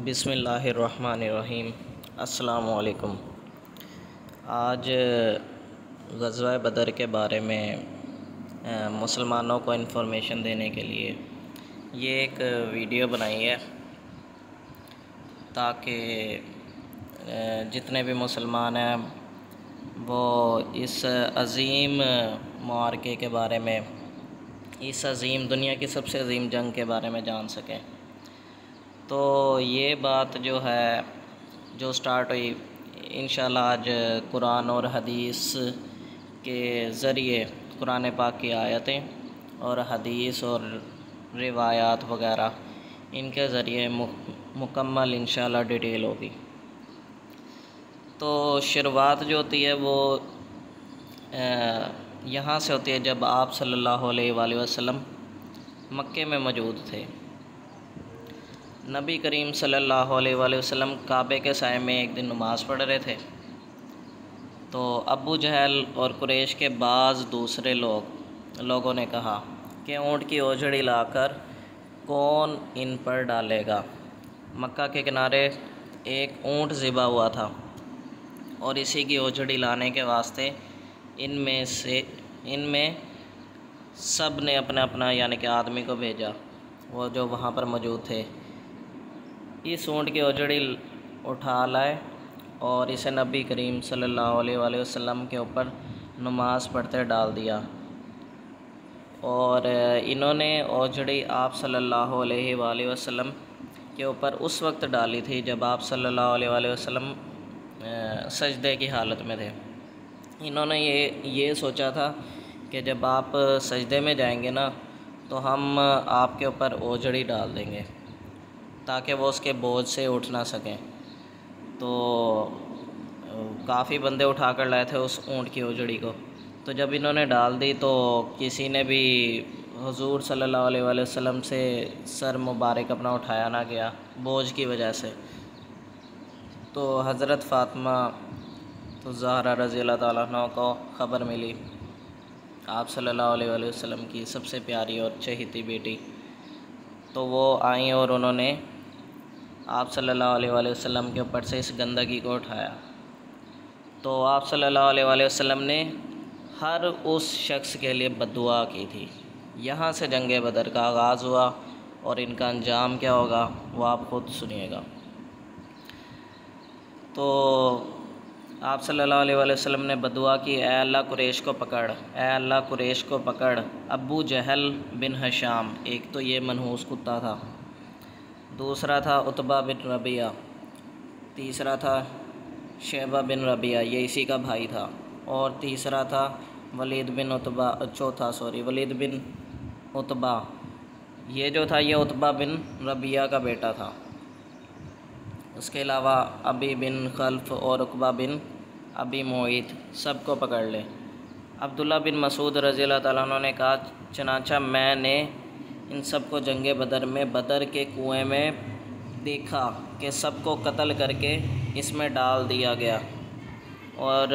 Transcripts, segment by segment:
بسم اللہ الرحمن الرحیم۔ السلام علیکم۔ آج غزوہ بدر کے بارے میں مسلمانوں کو انفارمیشن دینے کے لیے یہ ایک ویڈیو بنائی ہے تاکہ جتنے بھی مسلمان ہیں وہ اس عظیم معرکے کے بارے میں، اس عظیم دنیا کی سب سے عظیم جنگ کے بارے میں جان سکیں۔ تو یہ بات جو ہے جو سٹارٹ ہوئی انشاءاللہ آج قرآن اور حدیث کے ذریعے، قرآن پاک کی آیتیں اور حدیث اور روایات وغیرہ ان کے ذریعے مکمل انشاءاللہ ڈیٹیل ہوگی۔ تو شروعات جو ہوتی ہے وہ یہاں سے ہوتی ہے جب آپ صلی اللہ علیہ وآلہ وسلم مکے میں موجود تھے۔ نبی کریم صلی اللہ علیہ وآلہ وسلم کعبے کے سائے میں ایک دن نماز پڑھ رہے تھے، تو ابو جہل اور قریش کے بعض دوسرے لوگوں نے کہا کہ اونٹ کی اوجھڑی لا کر کون ان پر ڈالے گا۔ مکہ کے کنارے ایک اونٹ ذبح ہوا تھا اور اسی کی اوجھڑی لانے کے واسطے ان میں سب نے اپنا اپنا یعنی کہ آدمی کو بھیجا، وہ جو وہاں پر موجود تھے۔ اس اونٹ کی اوجھڑی اٹھا لائے اور اسے نبی کریم صلی اللہ علیہ وآلہ وسلم کے اوپر نماز پڑھتے ڈال دیا، اور انہوں نے اوجھڑی آپ صلی اللہ علیہ وآلہ وسلم کے اوپر اس وقت ڈالی تھی جب آپ صلی اللہ علیہ وآلہ وسلم سجدے کی حالت میں تھے۔ انہوں نے یہ سوچا تھا کہ جب آپ سجدے میں جائیں گے نا تو ہم آپ کے اوپر اوجھڑی ڈال دیں گے تاکہ وہ اس کے بوجھ سے اٹھ نہ سکیں۔ تو کافی بندے اٹھا کر لائے تھے اس اونٹ کی اوجھڑی کو، تو جب انہوں نے ڈال دی تو کسی نے بھی حضور صلی اللہ علیہ وآلہ وسلم سے سر مبارک اپنا اٹھایا نہ گیا بوجھ کی وجہ سے۔ تو حضرت فاطمہ الزہرا رضی اللہ تعالیٰ عنہ کو خبر ملی، آپ صلی اللہ علیہ وآلہ وسلم کی سب سے پیاری اور چہیتی بیٹی، تو وہ آئیں اور انہوں نے آپ صلی اللہ علیہ وآلہ وسلم کے اوپر سے اس گندگی کو اٹھایا۔ تو آپ صلی اللہ علیہ وآلہ وسلم نے ہر اس شخص کے لیے بد دعا کی تھی۔ یہاں سے جنگ بدر کا آغاز ہوا اور ان کا انجام کیا ہوگا وہ آپ خود سنیے گا۔ تو آپ صلی اللہ علیہ وآلہ وسلم نے بد دعا کی، اے اللہ قریش کو پکڑ، اے اللہ قریش کو پکڑ۔ ابو جہل بن ہشام، ایک تو یہ منحوس کتا تھا، دوسرا تھا عتبہ بن ربیعہ، تیسرا تھا شیبہ بن ربیعہ، یہ اسی کا بھائی تھا، اور تیسرا تھا ولید بن عتبہ، یہ جو تھا یہ عتبہ بن ربیعہ کا بیٹا تھا۔ اس کے علاوہ ابی بن خلف اور عقبہ بن ابی معیط، سب کو پکڑ لے۔ عبداللہ بن مسعود رضی اللہ تعالیٰ عنہ نے کہا چنانچہ میں نے ان سب کو جنگ بدر میں بدر کے کنویں میں دیکھا کہ سب کو قتل کر کے اس میں ڈال دیا گیا، اور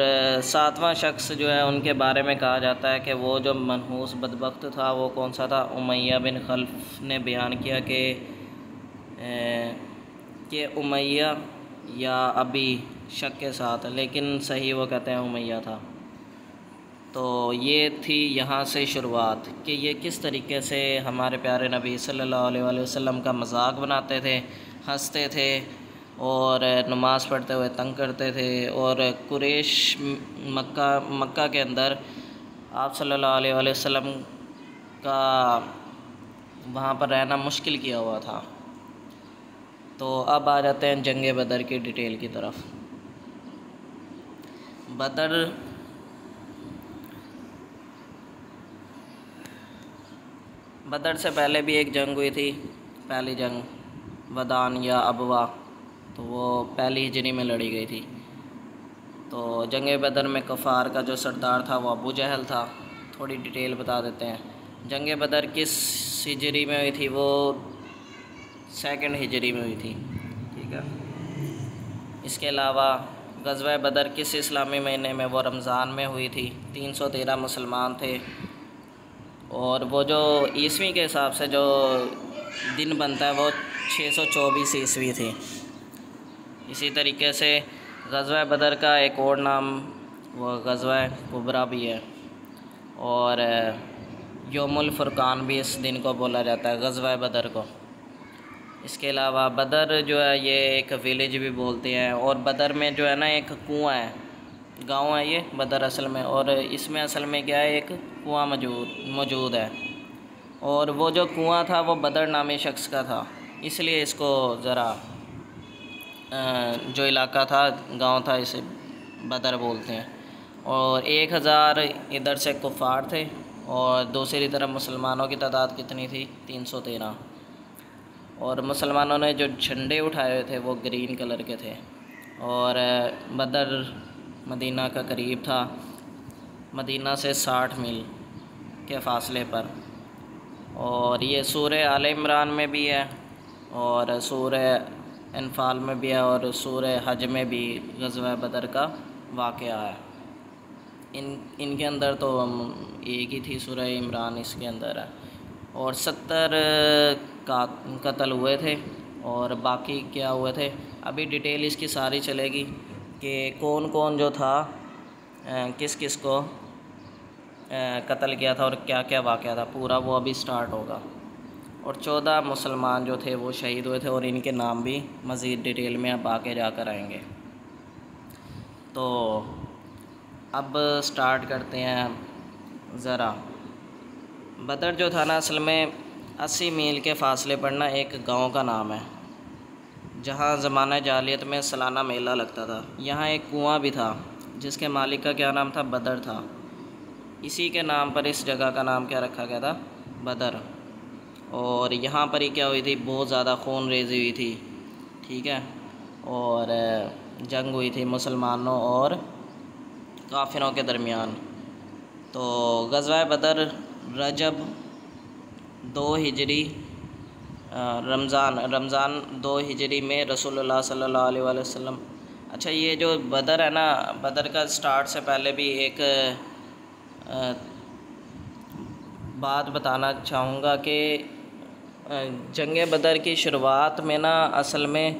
ساتواں شخص جو ہے ان کے بارے میں کہا جاتا ہے کہ وہ جو منحوس بدبخت تھا وہ کون سا تھا؟ امیہ بن خلف نے بیان کیا کہ امیہ یا ابی شک کے ساتھ، لیکن صحیح وہ کہتے ہیں امیہ تھا۔ تو یہ تھی یہاں سے شروعات کہ یہ کس طریقے سے ہمارے پیارے نبی صلی اللہ علیہ وآلہ وسلم کا مذاق بناتے تھے، ہنستے تھے اور نماز پڑھتے ہوئے تنگ کرتے تھے، اور قریش مکہ کے اندر آپ صلی اللہ علیہ وآلہ وسلم کا وہاں پر رہنا مشکل کیا ہوا تھا۔ تو اب آ جاتے ہیں جنگ بدر کی ڈیٹیل کی طرف۔ بدر سے پہلے بھی ایک جنگ ہوئی تھی، پہلی جنگ ودان یا ابوا، تو وہ پہلی ہجری میں لڑی گئی تھی۔ تو جنگ بدر میں کفار کا جو سردار تھا وہ ابو جہل تھا۔ تھوڑی ڈیٹیل بتا دیتے ہیں۔ جنگ بدر کس ہجری میں ہوئی تھی؟ وہ 2 ہجری میں ہوئی تھی، ٹھیک ہے۔ اس کے علاوہ غزوہ بدر کس اسلامی مہینے میں؟ وہ رمضان میں ہوئی تھی۔ 313 مسلمان تھے، اور وہ جو عیسوی کے حساب سے جو دن بنتا ہے وہ 624 عیسوی تھی۔ اسی طریقے سے غزوہ بدر کا ایک اور نام وہ غزوہ کبریٰ بھی ہے، اور یوم الفرقان بھی اس دن کو بولا جاتا ہے، غزوہ بدر کو۔ اس کے علاوہ بدر جو ہے یہ ایک ویلیج بھی بولتے ہیں، اور بدر میں جو ہے نا ایک کنواں ہے، گاؤں ہے یہ بدر اصل میں، اور اس میں اصل میں کیا ہے، ایک کنواں موجود ہے، اور وہ جو کنواں تھا وہ بدر نامی شخص کا تھا، اس لیے اس کو ذرا جو علاقہ تھا، گاؤں تھا، اسے بدر بولتے ہیں۔ اور 1000 ادھر سے کفار تھے، اور دوسری طرف مسلمانوں کی تعداد کتنی تھی؟ 313، اور مسلمانوں نے جو جھنڈے اٹھائے ہوئے تھے وہ گرین کلر کے تھے، اور بدر مدینہ کا قریب تھا، مدینہ سے 60 میل کے فاصلے پر، اور یہ سورہ آل عمران میں بھی ہے، اور سورہ انفال میں بھی ہے، اور سورہ حج میں بھی غزوہ بدر کا واقعہ ہے۔ ان کے اندر تو ایک ہی تھی سورہ عمران، اس کے اندر ہے، اور 70 قتل ہوئے تھے، اور باقی کیا ہوئے تھے ابھی ڈیٹیل اس کی ساری چلے گی کہ کون کون جو تھا کس کس کو قتل کیا تھا اور کیا کیا واقعہ تھا، پورا وہ ابھی سٹارٹ ہوگا۔ اور 14 مسلمان جو تھے وہ شہید ہوئے تھے، اور ان کے نام بھی مزید ڈیٹیل میں اب آگے جا کر آئیں گے۔ تو اب سٹارٹ کرتے ہیں ذرا۔ بدر جو تھا نا اصل میں 80 میل کے فاصلے پر نا ایک گاؤں کا نام ہے، جہاں زمانہ جاہلیت میں سالانہ میلہ لگتا تھا۔ یہاں ایک کنواں بھی تھا جس کے مالک کا کیا نام تھا؟ بدر تھا۔ اسی کے نام پر اس جگہ کا نام کیا رکھا گیا تھا؟ بدر۔ اور یہاں پر ہی کیا ہوئی تھی؟ بہت زیادہ خون ریزی ہوئی تھی، ٹھیک ہے، اور جنگ ہوئی تھی مسلمانوں اور کافروں کے درمیان۔ تو غزوہ بدر رجب 2 ہجری رمضان 2 ہجری میں رسول اللہ صلی اللہ علیہ وآلہ وسلم۔ اچھا، یہ جو بدر ہے نا، بدر کا سٹارٹ سے پہلے بھی ایک بات بتانا چاہوں گا کہ جنگ بدر کی شروعات میں نا اصل میں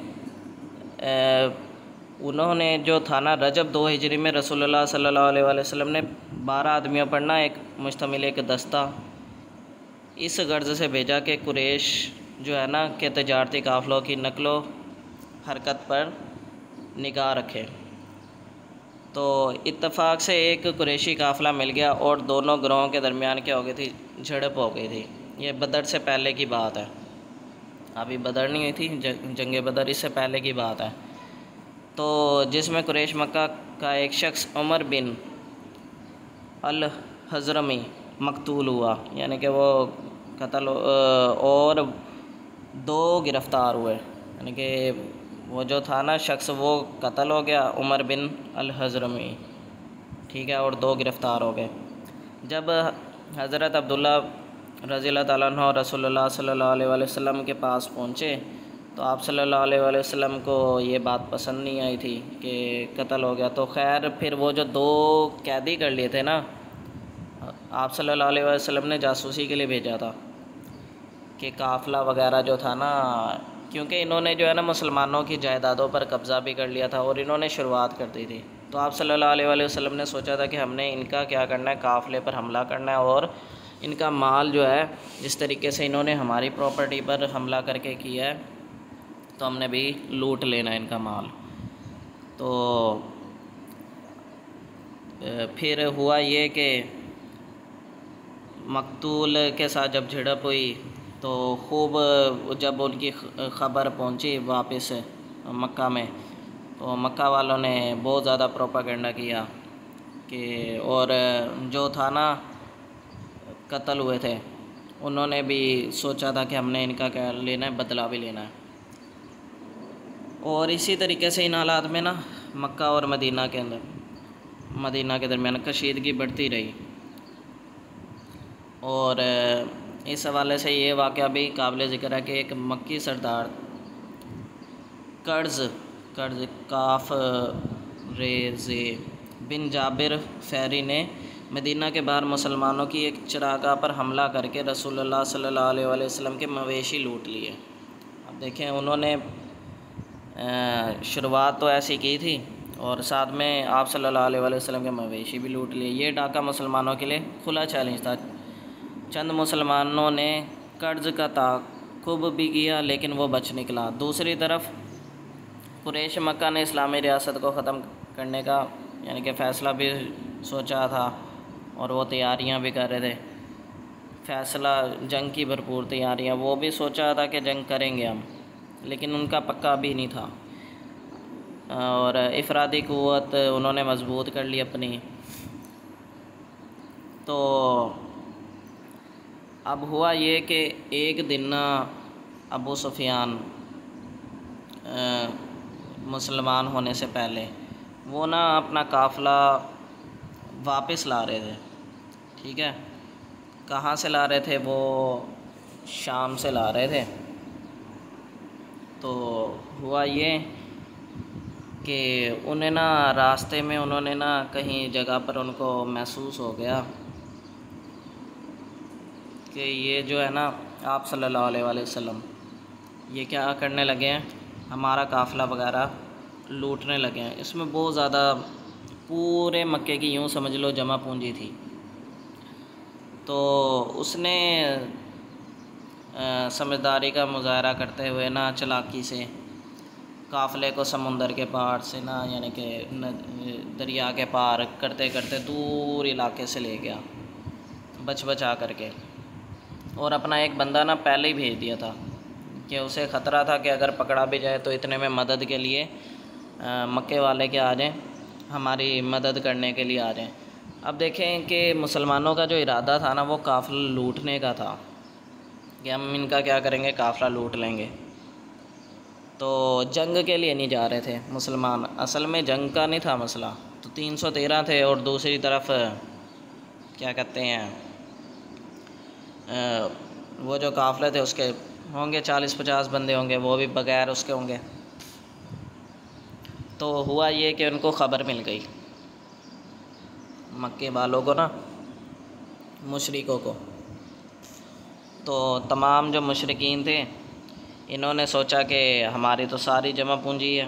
انہوں نے جو تھا نا رجب 2 ہجری میں رسول اللہ صلی اللہ علیہ وآلہ وسلم نے 12 آدمیوں پر نا ایک مشتمل ایک دستہ اس غرض سے بھیجا کہ قریش جو ہے نا کہ تجارتی قافلوں کی نقل و حرکت پر نگاہ رکھے۔ تو اتفاق سے ایک قریشی قافلہ مل گیا، اور دونوں گروہوں کے درمیان کیا ہو گئی تھی؟ جھڑپ ہو گئی تھی۔ یہ بدر سے پہلے کی بات ہے، ابھی بدر نہیں ہوئی تھی، جنگ بدر اس سے پہلے کی بات ہے۔ تو جس میں قریش مکہ کا ایک شخص عمر بن الحضرمی مقتول ہوا، یعنی کہ وہ قتل، اور 2 گرفتار ہوئے، یعنی کہ وہ جو تھا نا شخص وہ قتل ہو گیا، عمر بن الحضرمی، ٹھیک ہے، اور 2 گرفتار ہو گئے۔ جب حضرت عبداللہ رضی اللہ تعالیٰ عنہ رسول اللہ صلی اللہ علیہ وآلہ وسلم کے پاس پہنچے تو آپ صلی اللہ علیہ وآلہ وسلم کو یہ بات پسند نہیں آئی تھی کہ قتل ہو گیا۔ تو خیر پھر وہ جو 2 قیدی کر لیے تھے نا، آپ صلی اللہ علیہ وآلہ وسلم نے جاسوسی کے لیے بھیجا تھا کہ قافلہ وغیرہ جو تھا نا، کیونکہ انہوں نے جو ہے نا مسلمانوں کی جائیدادوں پر قبضہ بھی کر لیا تھا اور انہوں نے شروعات کر دی تھی۔ تو آپ صلی اللہ علیہ وآلہ وسلم نے سوچا تھا کہ ہم نے ان کا کیا کرنا ہے، قافلے پر حملہ کرنا ہے، اور ان کا مال جو ہے جس طریقے سے انہوں نے ہماری پراپرٹی پر حملہ کر کے کیا ہے تو ہم نے بھی لوٹ لینا ہے ان کا مال۔ تو پھر ہوا یہ کہ مقتول کے ساتھ جب جھڑپ ہوئی تو خوب جب ان کی خبر پہنچی واپس مکہ میں، تو مکہ والوں نے بہت زیادہ پروپیگنڈا کیا کہ، اور جو تھا نا قتل ہوئے تھے انہوں نے بھی سوچا تھا کہ ہم نے ان کا کیا لینا ہے، بدلہ بھی لینا ہے۔ اور اسی طریقے سے ان حالات میں نا مکہ اور مدینہ کے درمیان کشیدگی بڑھتی رہی، اور اس حوالے سے یہ واقعہ بھی قابل ذکر ہے کہ ایک مکی سردار قرض کاف ریز بن جابر فیری نے مدینہ کے باہر مسلمانوں کی ایک چراگاہ پر حملہ کر کے رسول اللہ صلی اللہ علیہ وآلہ وسلم کے مویشی لوٹ لیے۔ اب دیکھیں انہوں نے شروعات تو ایسی کی تھی، اور ساتھ میں آپ صلی اللہ علیہ وآلہ وسلم کے مویشی بھی لوٹ لیے۔ یہ ڈاکہ مسلمانوں کے لیے کھلا چیلنج تھا۔ چند مسلمانوں نے قرض کا تعاقب بھی کیا لیکن وہ بچ نکلا۔ دوسری طرف قریش مکہ نے اسلامی ریاست کو ختم کرنے کا یعنی کہ فیصلہ بھی سوچا تھا، اور وہ تیاریاں بھی کر رہے تھے، فیصلہ جنگ کی بھرپور تیاریاں، وہ بھی سوچا تھا کہ جنگ کریں گے ہم، لیکن ان کا پکا بھی نہیں تھا، اور افرادی قوت انہوں نے مضبوط کر لی اپنی۔ تو اب ہوا یہ کہ ایک دن ابو سفیان مسلمان ہونے سے پہلے وہ اپنا قافلہ واپس لا رہے تھے، ٹھیک ہے، کہاں سے لا رہے تھے؟ وہ شام سے لا رہے تھے۔ تو ہوا یہ کہ انہیں راستے میں انہوں نے کہیں جگہ پر ان کو محسوس ہو گیا کہ یہ جو ہے آپ صلی اللہ علیہ وآلہ وسلم یہ کیا کرنے لگے ہیں، ہمارا قافلہ وغیرہ لوٹنے لگے ہیں۔ اس میں بہت زیادہ پورے مکے کی یوں سمجھ لو جمع پونجی تھی۔ تو اس نے سمجھداری کا مظاہرہ کرتے ہوئے چالاکی سے قافلے کو سمندر کے پار سے یعنی کہ دریا کے پار کرتے کرتے دور علاقے سے لے گیا، بچا کر کے، اور اپنا ایک بندہ پہلے ہی بھیج دیا تھا کہ اسے خطرہ تھا کہ اگر پکڑا بھی جائے تو اتنے میں مدد کے لیے مکے والے کے آ جائیں، ہماری مدد کرنے کے لیے آ جائیں۔ اب دیکھیں کہ مسلمانوں کا جو ارادہ تھا وہ قافلہ لوٹنے کا تھا کہ ہم ان کا کیا کریں گے، قافلہ لوٹ لیں گے۔ تو جنگ کے لیے نہیں جا رہے تھے مسلمان، اصل میں جنگ کا نہیں تھا مسئلہ، تو 313 تھے، اور دوسری طرف کیا کہتے ہیں وہ جو قافلے تھے اس کے ہوں گے 40-50 بندے ہوں گے، وہ بھی بغیر اس کے ہوں گے۔ تو ہوا یہ کہ ان کو خبر مل گئی، مکے والوں کو مشرکوں کو۔ تو تمام جو مشرکین تھے انہوں نے سوچا کہ ہماری تو ساری جمع پونجی ہے،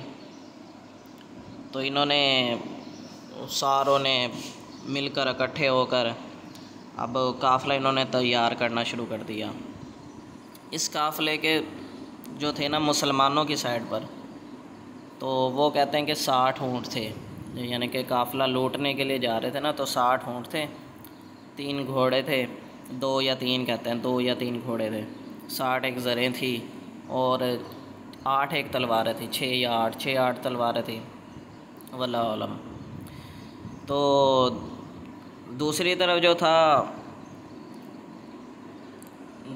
تو انہوں نے ساروں نے مل کر اکٹھے ہو کر اب قافلہ انہوں نے تیار کرنا شروع کر دیا۔ اس قافلے کے جو تھے مسلمانوں کی سائڈ پر، تو وہ کہتے ہیں کہ 60 اونٹ تھے، یعنی کہ قافلہ لوٹنے کے لیے جا رہے تھے تو 60 اونٹ تھے، 3 گھوڑے تھے، 2 یا 3 کہتے ہیں، 2 یا 3 گھوڑے تھے، 60 ایک زریں تھی، اور 8 ایک تلواریں تھیں، 6 یا 8 تلواریں تھیں، واللہ علم۔ تو دوسری طرف جو تھا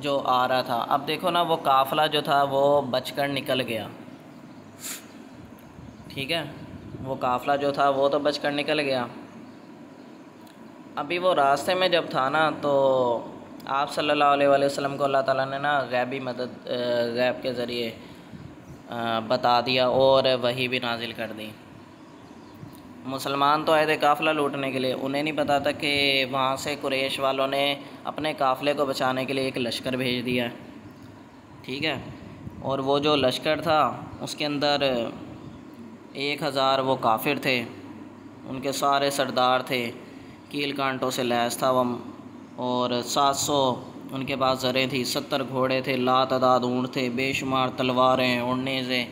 جو آ رہا تھا، اب دیکھو وہ قافلہ جو تھا وہ بچ کر نکل گیا، ٹھیک ہے، وہ قافلہ جو تھا وہ تو بچ کر نکل گیا۔ ابھی وہ راستے میں جب تھا تو آپ صلی اللہ علیہ وآلہ وسلم کو اللہ تعالیٰ نے غیبی مدد غیب کے ذریعے بتا دیا اور وحی بھی نازل کر دی۔ مسلمان تو آئے تھے قافلہ لوٹنے کے لیے، انہیں نہیں پتا تھا کہ وہاں سے قریش والوں نے اپنے قافلے کو بچانے کے لیے ایک لشکر بھیج دیا ہے، ٹھیک ہے، اور وہ جو لشکر تھا اس کے اندر 1000 وہ کافر تھے، ان کے سارے سردار تھے، کیل کانٹوں سے لیس تھا وہ، اور 700 ان کے پاس زریں تھی، 70 گھوڑے تھے، لاتعداد اونٹ تھے، بے شمار تلواریں اور نیزیں،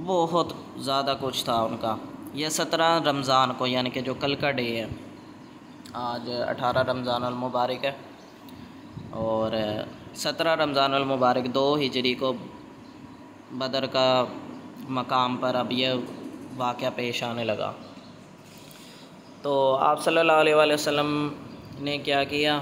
بہت زیادہ کچھ تھا ان کا۔ یہ 17 رمضان کو یعنی کہ جو کل کا ڈے ہے، آج 18 رمضان المبارک ہے، اور 17 رمضان المبارک 2 ہجری کو بدر کا مقام پر اب یہ واقعہ پیش آنے لگا۔ تو آپ صلی اللہ علیہ وآلہ وسلم نے کیا کیا،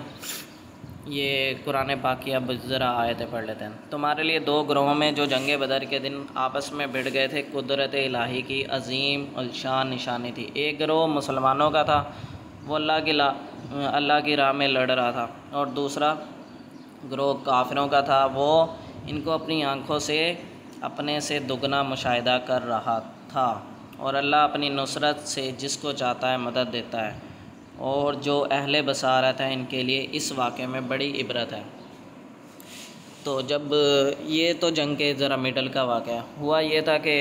یہ قرآن پاک کی اب ذرا آیتیں پڑھ لیتے ہیں۔ تمہارے لیے 2 گروہوں میں جو جنگ بدر کے دن آپس میں بھڑ گئے تھے قدرت الہی کی عظیم الشان نشانی تھی۔ ایک گروہ مسلمانوں کا تھا، وہ اللہ کی راہ میں لڑ رہا تھا، اور دوسرا گروہ کافروں کا تھا، وہ ان کو اپنی آنکھوں سے اپنے سے دگنا مشاہدہ کر رہا تھا، اور اللہ اپنی نصرت سے جس کو چاہتا ہے مدد دیتا ہے، اور جو اہل بصارت ہے ان کے لیے اس واقعے میں بڑی عبرت ہے۔ تو جب یہ تو جنگ کے ذرا مڈل کا واقعہ ہوا، یہ تھا کہ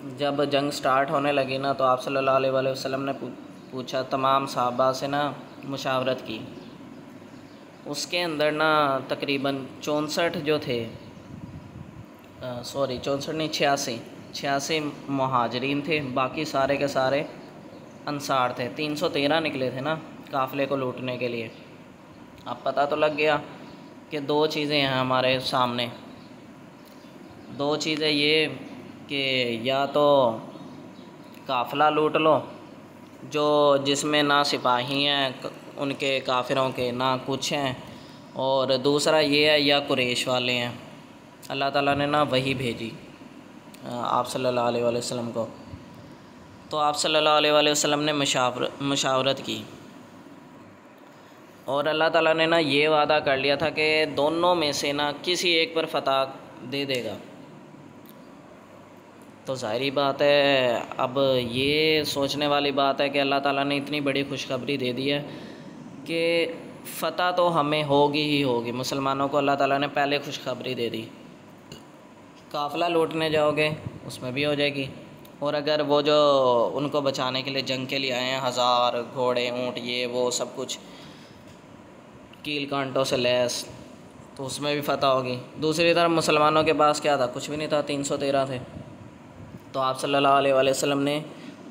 جب جنگ سٹارٹ ہونے لگی نا تو آپ صلی اللہ علیہ وآلہ وسلم نے پوچھا، تمام صحابہ سے نا مشاورت کی. اس کے اندر نا تقریباً 64 جو تھے، 64 نہیں 86 مہاجرین تھے، باقی سارے کے سارے انصار تھے. 313 نکلے تھے نا قافلے کو لوٹنے کے لیے. اب پتہ تو لگ گیا کہ دو چیزیں ہیں ہمارے سامنے. دو چیزیں یہ کہ یا تو قافلہ لوٹ لو جس میں نہ سپاہی ہیں ان کے کافروں کے، نہ کچھ ہیں، اور دوسرا یہ ہے یا قریش والے ہیں. اللہ تعالیٰ نے نا وحی بھیجی آپ صلی اللہ علیہ وآلہ وسلم کو. تو آپ صلی اللہ علیہ وآلہ وسلم نے مشاورت کی، اور اللہ تعالیٰ نے نا یہ وعدہ کر لیا تھا کہ دونوں میں سے نا کسی ایک پر فتح دے دے گا. تو ظاہری بات ہے، اب یہ سوچنے والی بات ہے کہ اللہ تعالیٰ نے اتنی بڑی خوشخبری دے دی ہے کہ فتح تو ہمیں ہوگی ہی ہوگی. مسلمانوں کو اللہ تعالیٰ نے پہلے خوشخبری دے دی. قافلہ لوٹنے جاؤ گے اس میں بھی ہو جائے گی، اور اگر وہ جو ان کو بچانے کے لیے جنگ کے لیے آئے ہیں 1000 گھوڑے اونٹ یہ وہ سب کچھ کیل کانٹوں سے لیس، تو اس میں بھی فتح ہوگی. دوسری طرف مسلمانوں کے پاس کیا تھا؟ کچھ بھی نہیں تھا، 313 تھے. تو آپ صلی اللہ علیہ وآلہ وسلم نے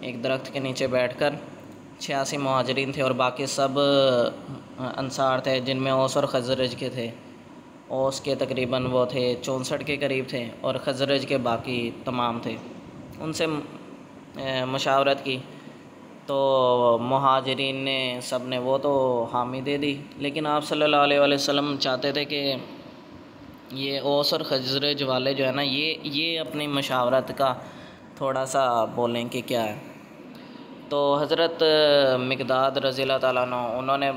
ایک درخت کے نیچے بیٹھ کر 86 مہاجرین تھے اور باقی سب انصار تھے، جن میں اوس اور خزرج کے تھے. اوس کے تقریباً وہ تھے 64 کے قریب تھے، اور خزرج کے باقی تمام تھے. ان سے مشاورت کی تو مہاجرین نے سب نے وہ تو حامی دے دی، لیکن آپ صلی اللہ علیہ وآلہ وسلم چاہتے تھے کہ یہ اوس اور خزرج والے جو ہے نا یہ اپنی مشاورت کا تھوڑا سا بولیں کہ کیا ہے. تو حضرت مقداد رضی اللہ تعالیٰ عنہ انہوں نے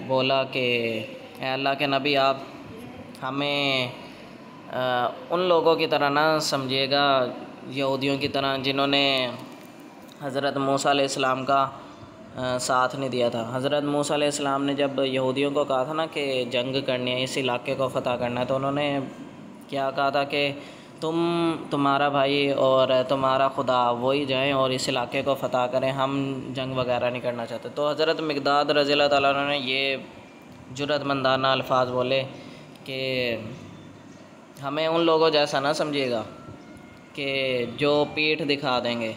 بولا کہ اے اللہ کے نبی، آپ ہمیں ان لوگوں کی طرح نہ سمجھیے گا، یہودیوں کی طرح جنہوں نے حضرت موسیٰ علیہ السلام کا ساتھ نہیں دیا تھا. حضرت موسیٰ علیہ السلام نے جب یہودیوں کو کہا تھا نا کہ جنگ کرنی ہے، اس علاقے کو فتح کرنا ہے، تو انہوں نے کیا کہا تھا کہ تمہارا بھائی اور تمہارا خدا وہی جائیں اور اس علاقے کو فتح کریں، ہم جنگ وغیرہ نہیں کرنا چاہتے. تو حضرت مقداد رضی اللہ تعالیٰ عنہ نے یہ جرأت مندانہ الفاظ بولے کہ ہمیں ان لوگوں جیسا نہ سمجھیے گا کہ جو پیٹھ دکھا دیں گے،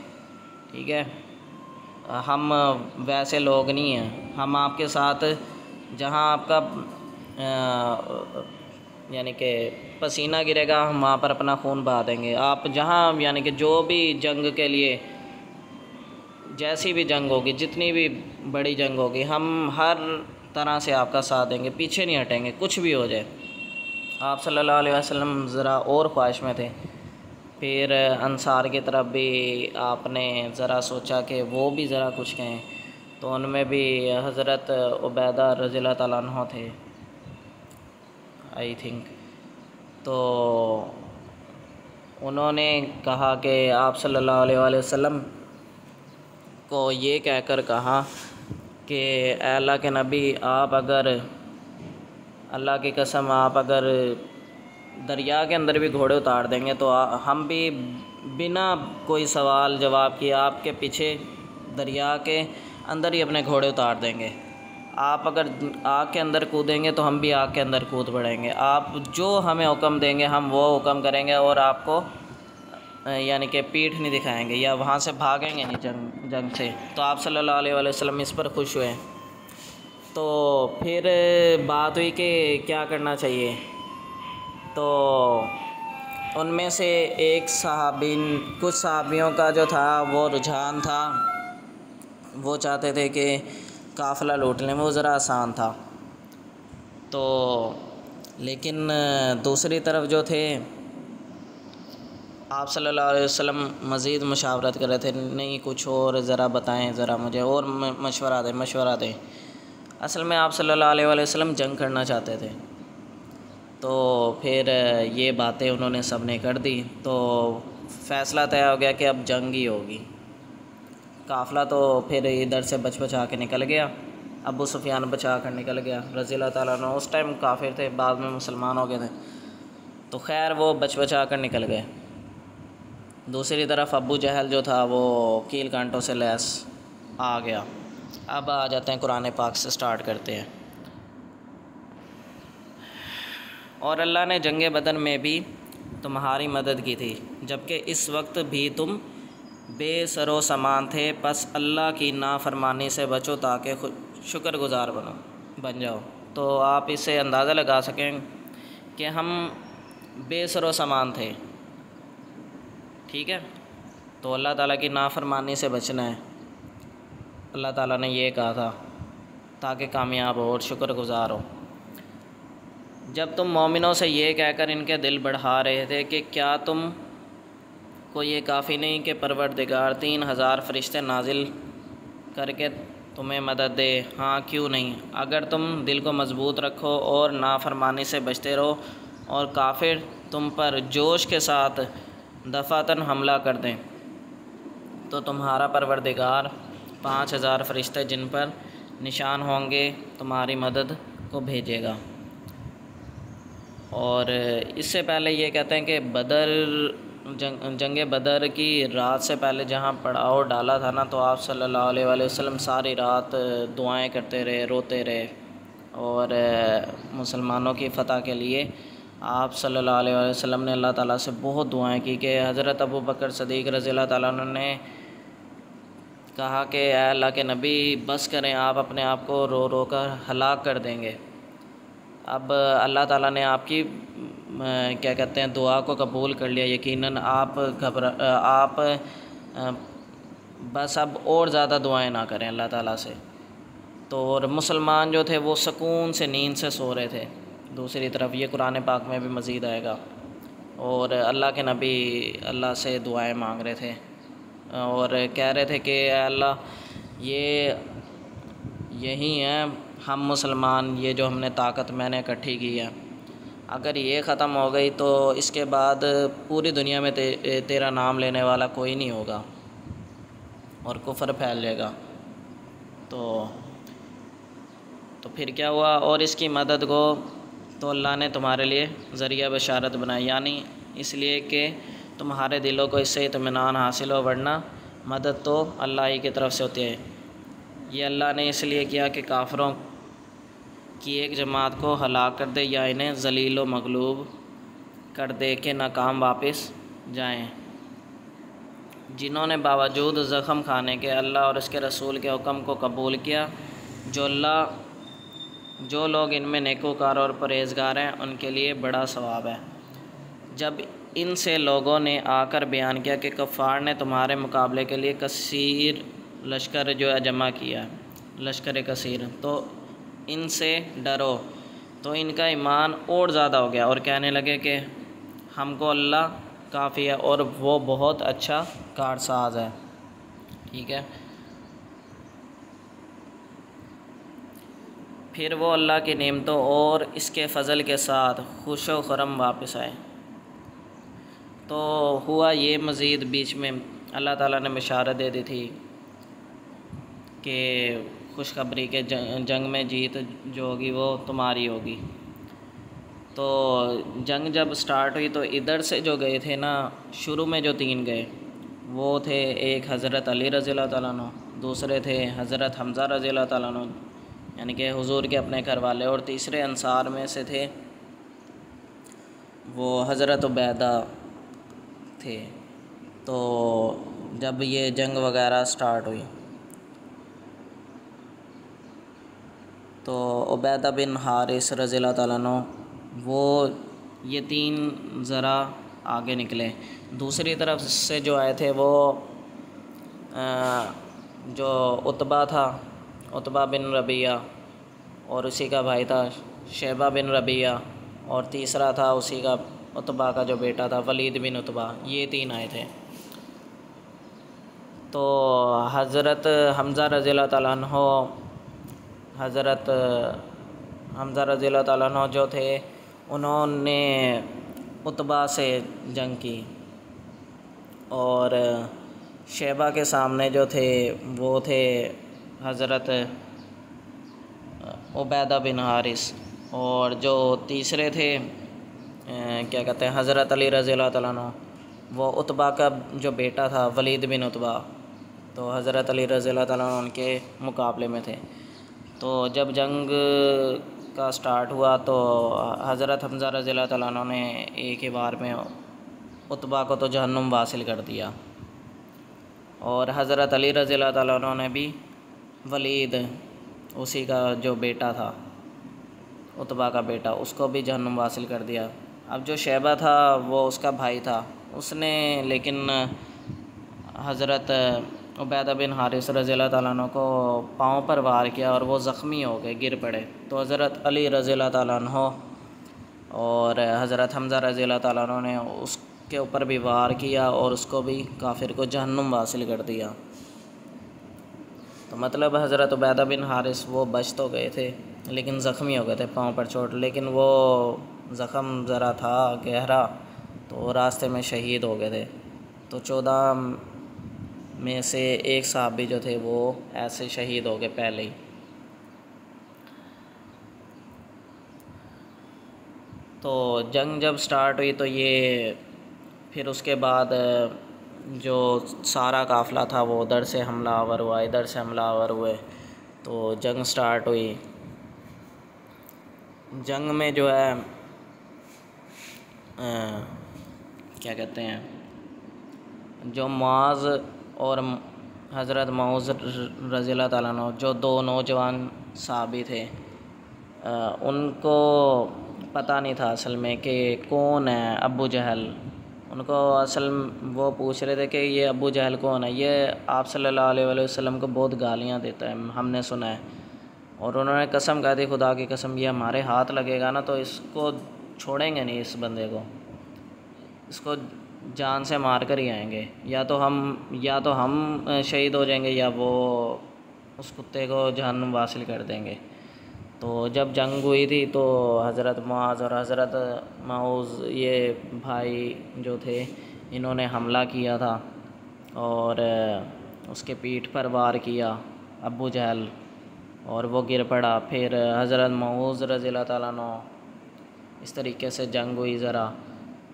ٹھیک ہے؟ ہم ویسے لوگ نہیں ہیں. ہم آپ کے ساتھ جہاں آپ کا یعنی کہ پسینہ گرے گا ہم وہاں پر اپنا خون بہا دیں گے. آپ جہاں یعنی کہ جو بھی جنگ کے لیے جیسی بھی جنگ ہوگی، جتنی بھی بڑی جنگ ہوگی، ہم ہر طرح سے آپ کا ساتھ دیں گے، پیچھے نہیں ہٹیں گے کچھ بھی ہو جائے. آپ صلی اللہ علیہ وسلم ذرا اور خواہش میں تھے. پھر انصار کی طرف بھی آپ نے ذرا سوچا کہ وہ بھی ذرا کچھ کہیں، تو ان میں بھی حضرت عبیدہ رضی اللہ تعالیٰ عنہ تھے آئی تھنک. تو انہوں نے کہا کہ آپ صلی اللہ علیہ وآلہ وسلم کو یہ کہہ کر کہا کہ اے اللہ کے نبی، آپ اگر اللہ کی قسم آپ اگر دریا کے اندر بھی گھوڑے اتار دیں گے تو ہم بھی بنا کوئی سوال جواب کیے آپ کے پیچھے دریا کے اندر ہی اپنے گھوڑے اتار دیں گے. آپ اگر آگ کے اندر کودیں گے تو ہم بھی آگ کے اندر کود پڑیں گے. آپ جو ہمیں حکم دیں گے ہم وہ حکم کریں گے، اور آپ کو یعنی کہ پیٹھ نہیں دکھائیں گے یا وہاں سے بھاگیں گے نہیں جنگ سے. تو آپ صلی اللہ علیہ وآلہ وسلم اس پر خوش ہوئے. تو پھر بات ہوئی کہ کیا کرنا چاہیے. تو ان میں سے ایک کچھ صحابیوں کا جو تھا وہ رجحان تھا، وہ چاہتے تھے کہ قافلہ لوٹ لیں، وہ ذرا آسان تھا. تو لیکن دوسری طرف جو تھے آپ صلی اللہ علیہ وسلم مزید مشاورت کر رہے تھے، نہیں کچھ اور ذرا بتائیں، ذرا مجھے اور مشورہ دیں. اصل میں آپ صلی اللہ علیہ وآلہ وسلم جنگ کرنا چاہتے تھے. تو پھر یہ باتیں انہوں نے سب نے کر دی، تو فیصلہ طے ہو گیا کہ اب جنگ ہی ہوگی. قافلہ تو پھر ادھر سے بچا کے نکل گیا. ابو سفیان بچا کر نکل گیا رضی اللہ تعالیٰ عنہ. اس ٹائم کافر تھے، بعد میں مسلمان ہو گئے تھے. تو خیر وہ بچا کر نکل گئے. دوسری طرف ابو جہل جو تھا وہ کیل کانٹوں سے لیس آ گیا۔ اب آ جاتے ہیں قرآن پاک سے، سٹارٹ کرتے ہیں۔ اور اللہ نے جنگ بدر میں بھی تمہاری مدد کی تھی، جبکہ اس وقت بھی تم بے سر و سامان تھے، پس اللہ کی نافرمانی سے بچو تاکہ شکر گزار بن جاؤ۔ تو آپ اس سے اندازہ لگا سکیں کہ ہم بے سر و سامان تھے، ٹھیک ہے، تو اللہ تعالیٰ کی نافرمانی سے بچنا ہے۔ اللہ تعالیٰ نے یہ کہا تھا تاکہ کامیاب ہو اور شکر گزار ہو۔ جب تم مومنوں سے یہ کہہ کر ان کے دل بڑھا رہے تھے کہ کیا تم کو یہ کافی نہیں کہ پروردگار 3000 فرشتے نازل کر کے تمہیں مدد دے؟ ہاں کیوں نہیں، اگر تم دل کو مضبوط رکھو اور نافرمانی سے بچتے رہو اور کافر تم پر جوش کے ساتھ دفعتاً حملہ کر دیں تو تمہارا پروردگار 5000 فرشتے جن پر نشان ہوں گے تمہاری مدد کو بھیجے گا۔ اور اس سے پہلے یہ کہتے ہیں کہ جنگ بدر کی رات سے پہلے جہاں پڑاؤ ڈالا تھا نا، تو آپ صلی اللہ علیہ وآلہ وسلم ساری رات دعائیں کرتے رہے، روتے رہے، اور مسلمانوں کی فتح کے لیے آپ صلی اللہ علیہ وآلہ وسلم نے اللہ تعالیٰ سے بہت دعائیں کی کہ حضرت ابو بکر صدیق رضی اللہ تعالیٰ عنہ نے کہا کہ اے اللہ کے نبی بس کریں، آپ اپنے آپ کو رو رو کر ہلاک کر دیں گے۔ اب اللہ تعالیٰ نے آپ کی کیا کہتے ہیں دعا کو قبول کر لیا، یقیناً آپ بس اب اور زیادہ دعائیں نہ کریں اللہ تعالیٰ سے۔ تو اور مسلمان جو تھے وہ سکون سے نیند سے سو رہے تھے۔ دوسری طرف یہ قرآن پاک میں بھی مزید آئے گا، اور اللہ کے نبی اللہ سے دعائیں مانگ رہے تھے اور کہہ رہے تھے کہ اے اللہ یہی ہیں ہم مسلمان، یہ جو ہم نے طاقت میں نے اکٹھی کی ہے، اگر یہ ختم ہو گئی تو اس کے بعد پوری دنیا میں تیرا نام لینے والا کوئی نہیں ہوگا اور کفر پھیل جائے گا۔ تو پھر کیا ہوا؟ اور اس کی مدد کو تو اللہ نے تمہارے لیے ذریعہ بشارت بنائی، یعنی اس لیے کہ تمہارے دلوں کو اس سے اطمینان حاصل ہو، ورنہ مدد تو اللہ ہی کی طرف سے ہوتی ہے۔ یہ اللہ نے اس لیے کیا کہ کافروں کی ایک جماعت کو ہلاک کر دے یا انہیں ذلیل و مغلوب کر دے کہ ناکام واپس جائیں، جنہوں نے باوجود زخم کھانے کے اللہ اور اس کے رسول کے حکم کو قبول کیا۔ جو لوگ ان میں نیکوکار اور پرہیزگار ہیں ان کے لیے بڑا ثواب ہے۔ جب ان سے لوگوں نے آ کر بیان کیا کہ کفار نے تمہارے مقابلے کے لیے کثیر لشکر جو ہے جمع کیا ہے، لشکر کثیر، تو ان سے ڈرو، تو ان کا ایمان اور زیادہ ہو گیا اور کہنے لگے کہ ہم کو اللہ کافی ہے اور وہ بہت اچھا کارساز ہے، ٹھیک ہے۔ پھر وہ اللہ کی نعمتوں اور اس کے فضل کے ساتھ خوش و خرم واپس آئے۔ تو ہوا یہ مزید بیچ میں اللہ تعالیٰ نے بشارت دے دی تھی کہ خوشخبری کے جنگ میں جیت جو ہوگی وہ تمہاری ہوگی۔ تو جنگ جب سٹارٹ ہوئی تو ادھر سے جو گئے تھے نا، شروع میں جو 3 گئے وہ تھے، ایک حضرت علی رضی اللہ تعالیٰ عنہ، دوسرے تھے حضرت حمزہ رضی اللہ تعالیٰ عنہ یعنی کہ حضور کے اپنے گھر والے، اور تیسرے انصار میں سے تھے وہ حضرت عبیدہ تھے۔ تو جب یہ جنگ وغیرہ سٹارٹ ہوئی تو عبیدہ بن حارث رضی اللہ تعالیٰ عنہ وہ یہ 3 ذرا آگے نکلے۔ دوسری طرف سے جو آئے تھے وہ جو عتبہ تھا، عتبہ بن ربیعہ، اور اسی کا بھائی تھا شیبہ بن ربیعہ، اور تیسرا تھا اسی کا عتبہ کا جو بیٹا تھا ولید بن عتبہ، یہ 3 آئے تھے۔ تو حضرت حمزہ رضی اللہ تعالیٰ عنہ جو تھے انہوں نے عتبہ سے جنگ کی، اور شیبہ کے سامنے جو تھے وہ تھے حضرت عبیدہ بن حارث، اور جو تیسرے تھے کیا کہتے ہیں حضرت علی رضی اللہ تعالیٰ عنہ، وہ عتبہ کا جو بیٹا تھا ولید بن عتبہ، تو حضرت علی رضی اللہ تعالیٰ عنہ ان کے مقابلے میں تھے۔ تو جب جنگ کا سٹارٹ ہوا تو حضرت حمزہ رضی اللہ تعالیٰ عنہ نے ایک ہی بار میں عتبہ کو تو جہنم واصل کر دیا، اور حضرت علی رضی اللہ تعالیٰ عنہ نے بھی ولید، اسی کا جو بیٹا تھا عتبہ کا بیٹا، اس کو بھی جہنم واصل کر دیا۔ اب جو شیبہ تھا وہ اس کا بھائی تھا، اس نے لیکن حضرت عبیدہ بن حارث رضی اللہ تعالیٰ عنہ کو پاؤں پر وار کیا اور وہ زخمی ہو گئے، گر پڑے۔ تو حضرت علی رضی اللہ تعالیٰ عنہ اور حضرت حمزہ رضی اللہ تعالیٰ عنہ نے اس کے اوپر بھی وار کیا اور اس کو بھی کافر کو جہنم واصل کر دیا۔ تو مطلب حضرت عبیدہ بن حارث وہ بچ تو گئے تھے لیکن زخمی ہو گئے تھے، پاؤں پر چوٹ، لیکن وہ زخم ذرا تھا گہرا تو راستے میں شہید ہو گئے تھے۔ تو 14 میں سے ایک صحابی جو تھے وہ ایسے شہید ہو گئے پہلے ہی۔ تو جنگ جب سٹارٹ ہوئی تو یہ پھر اس کے بعد جو سارا قافلہ تھا وہ ادھر سے حملہ آور ہوا، ادھر سے حملہ آور ہوئے، تو جنگ سٹارٹ ہوئی۔ جنگ میں جو ہے کیا کہتے ہیں، جو معاذ اور حضرت معاذ رضی اللہ تعالیٰ عنہ جو دو نوجوان صحابی تھے، ان کو پتہ نہیں تھا اصل میں کہ کون ہے ابو جہل۔ ان کو اصل وہ پوچھ رہے تھے کہ یہ ابو جہل کون ہے، یہ آپ صلی اللہ علیہ وآلہ وسلم کو بہت گالیاں دیتا ہے، ہم نے سنا ہے، اور انہوں نے قسم کہا تھی خدا کی قسم یہ ہمارے ہاتھ لگے گا نا تو اس کو چھوڑیں گے نہیں، اس بندے کو، اس کو جان سے مار کر ہی آئیں گے، یا تو ہم شہید ہو جائیں گے یا وہ اس کتے کو جہنم واصل کر دیں گے۔ تو جب جنگ ہوئی تھی تو حضرت معاذ اور حضرت معاذ یہ بھائی جو تھے انہوں نے حملہ کیا تھا اور اس کے پیٹھ پر وار کیا ابو جہل، اور وہ گر پڑا۔ پھر حضرت معاذ رضی اللہ تعالیٰ عنہ اس طریقے سے جنگ ہوئی ذرا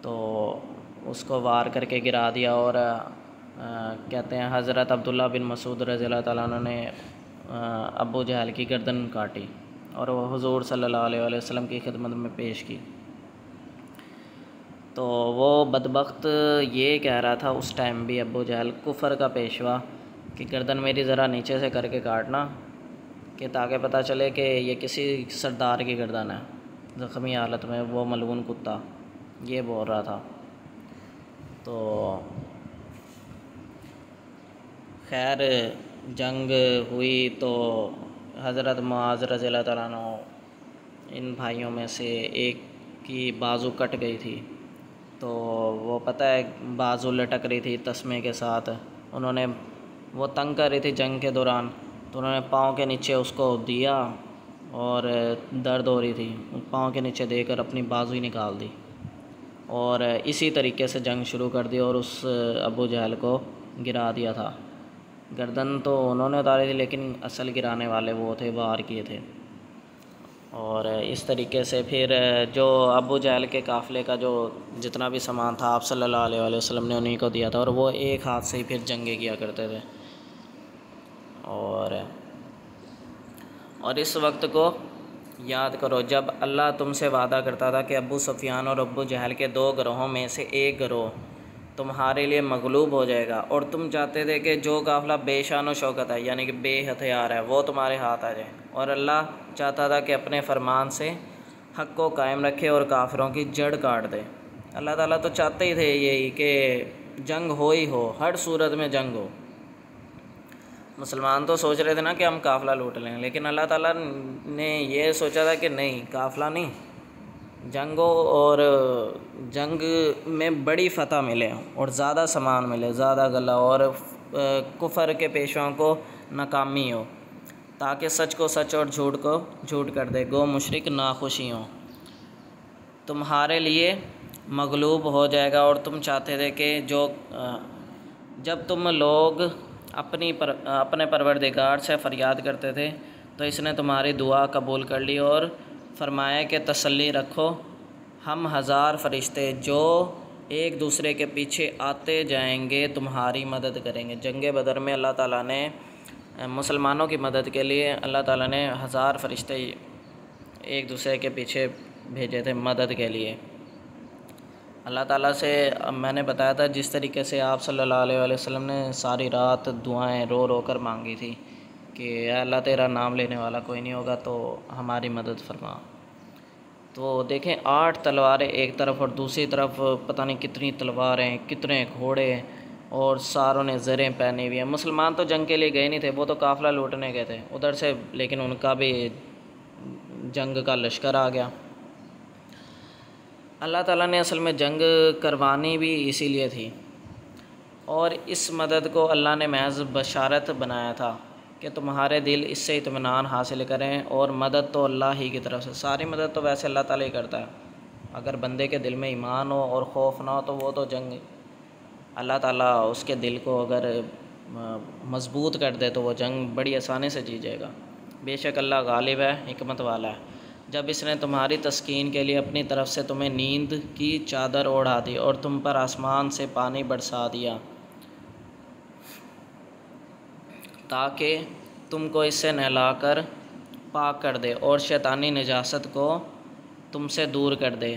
تو اس کو وار کر کے گرا دیا، اور کہتے ہیں حضرت عبداللہ بن مسعود رضی اللہ تعالیٰ عنہ نے ابو جہل کی گردن کاٹی اور وہ حضور صلی اللہ علیہ وآلہ وسلم کی خدمت میں پیش کی۔ تو وہ بدبخت یہ کہہ رہا تھا اس ٹائم بھی ابو جہل، کفر کا پیشوا، کہ گردن میری ذرا نیچے سے کر کے کاٹنا کہ تاکہ پتہ چلے کہ یہ کسی سردار کی گردن ہے، زخمی حالت میں وہ ملعون کتا یہ بول رہا تھا۔ تو خیر جنگ ہوئی تو حضرت معاذ رضی اللہ تعالیٰ عنہ ان بھائیوں میں سے ایک کی بازو کٹ گئی تھی، تو وہ پتہ ہے بازو لٹک رہی تھی تسمے کے ساتھ، انہوں نے وہ تنگ کر رہی تھی جنگ کے دوران، تو انہوں نے پاؤں کے نیچے اس کو دیا اور درد ہو رہی تھی، پاؤں کے نیچے دے کر اپنی بازو ہی نکال دی، اور اسی طریقے سے جنگ شروع کر دی اور اس ابو جہل کو گرا دیا تھا۔ گردن تو انہوں نے اتاری تھی لیکن اصل گرانے والے وہ تھے، وار کیے تھے۔ اور اس طریقے سے پھر جو ابو جہل کے قافلے کا جو جتنا بھی سامان تھا آپ صلی اللہ علیہ وآلہ وسلم نے انہیں کو دیا تھا، اور وہ ایک ہاتھ سے ہی پھر جنگیں کیا کرتے تھے۔ اور اس وقت کو یاد کرو جب اللہ تم سے وعدہ کرتا تھا کہ ابو سفیان اور ابو جہل کے 2 گروہوں میں سے ایک گروہ تمہارے لیے مغلوب ہو جائے گا، اور تم چاہتے تھے کہ جو قافلہ بے شان و شوکت ہے یعنی کہ بے ہتھیار ہے وہ تمہارے ہاتھ آ جائے، اور اللہ چاہتا تھا کہ اپنے فرمان سے حق کو قائم رکھے اور کافروں کی جڑ کاٹ دے۔ اللہ تعالیٰ تو چاہتے ہی تھے یہی کہ جنگ ہو ہی ہو، ہر صورت میں جنگ ہو۔ مسلمان تو سوچ رہے تھے نا کہ ہم قافلہ لوٹ لیں، لیکن اللہ تعالیٰ نے یہ سوچا تھا کہ نہیں، قافلہ نہیں، جنگ ہو اور جنگ میں بڑی فتح ملے اور زیادہ سامان ملے، زیادہ غلہ، اور کفر کے پیشواؤں کو ناکامی ہو، تاکہ سچ کو سچ اور جھوٹ کو جھوٹ کر دے، گو مشرک ناخوشی ہوں۔ تمہارے لیے مغلوب ہو جائے گا، اور تم چاہتے تھے کہ جب تم لوگ اپنے پروردگار سے فریاد کرتے تھے تو اس نے تمہاری دعا قبول کر لی اور فرمایا کہ تسلی رکھو، ہم 1000 فرشتے جو ایک دوسرے کے پیچھے آتے جائیں گے، تمہاری مدد کریں گے۔ جنگ بدر میں اللہ تعالیٰ نے مسلمانوں کی مدد کے لیے اللہ تعالیٰ نے 1000 فرشتے ایک دوسرے کے پیچھے بھیجے تھے مدد کے لیے۔ اللہ تعالیٰ سے میں نے بتایا تھا جس طریقے سے آپ صلی اللہ علیہ وآلہ وسلم نے ساری رات دعائیں رو رو کر مانگی تھی کہ اے اللہ تیرا نام لینے والا کوئی نہیں ہوگا تو ہماری مدد فرما۔ تو دیکھیں 8 تلواریں ایک طرف اور دوسری طرف پتہ نہیں کتنی تلواریں، کتنے گھوڑے، اور ساروں نے زریں پہنی ہوئی ہیں۔ مسلمان تو جنگ کے لیے گئے نہیں تھے، وہ تو قافلہ لوٹنے گئے تھے ادھر سے، لیکن ان کا بھی جنگ کا لشکر آ گیا۔ اللہ تعالیٰ نے اصل میں جنگ کروانی بھی اسی لیے تھی، اور اس مدد کو اللہ نے محض بشارت بنایا تھا کہ تمہارے دل اس سے اطمینان حاصل کریں، اور مدد تو اللہ ہی کی طرف سے، ساری مدد تو ویسے اللہ تعالیٰ ہی کرتا ہے۔ اگر بندے کے دل میں ایمان ہو اور خوف نہ ہو تو وہ تو جنگ اللہ تعالیٰ اس کے دل کو اگر مضبوط کر دے تو وہ جنگ بڑی آسانی سے جیت جائے گا۔ بے شک اللہ غالب ہے، حکمت والا ہے۔ جب اس نے تمہاری تسکین کے لیے اپنی طرف سے تمہیں نیند کی چادر اوڑھا دی اور تم پر آسمان سے پانی برسا دیا تاکہ تم کو اس سے نہلا کر پاک کر دے اور شیطانی نجاست کو تم سے دور کر دے،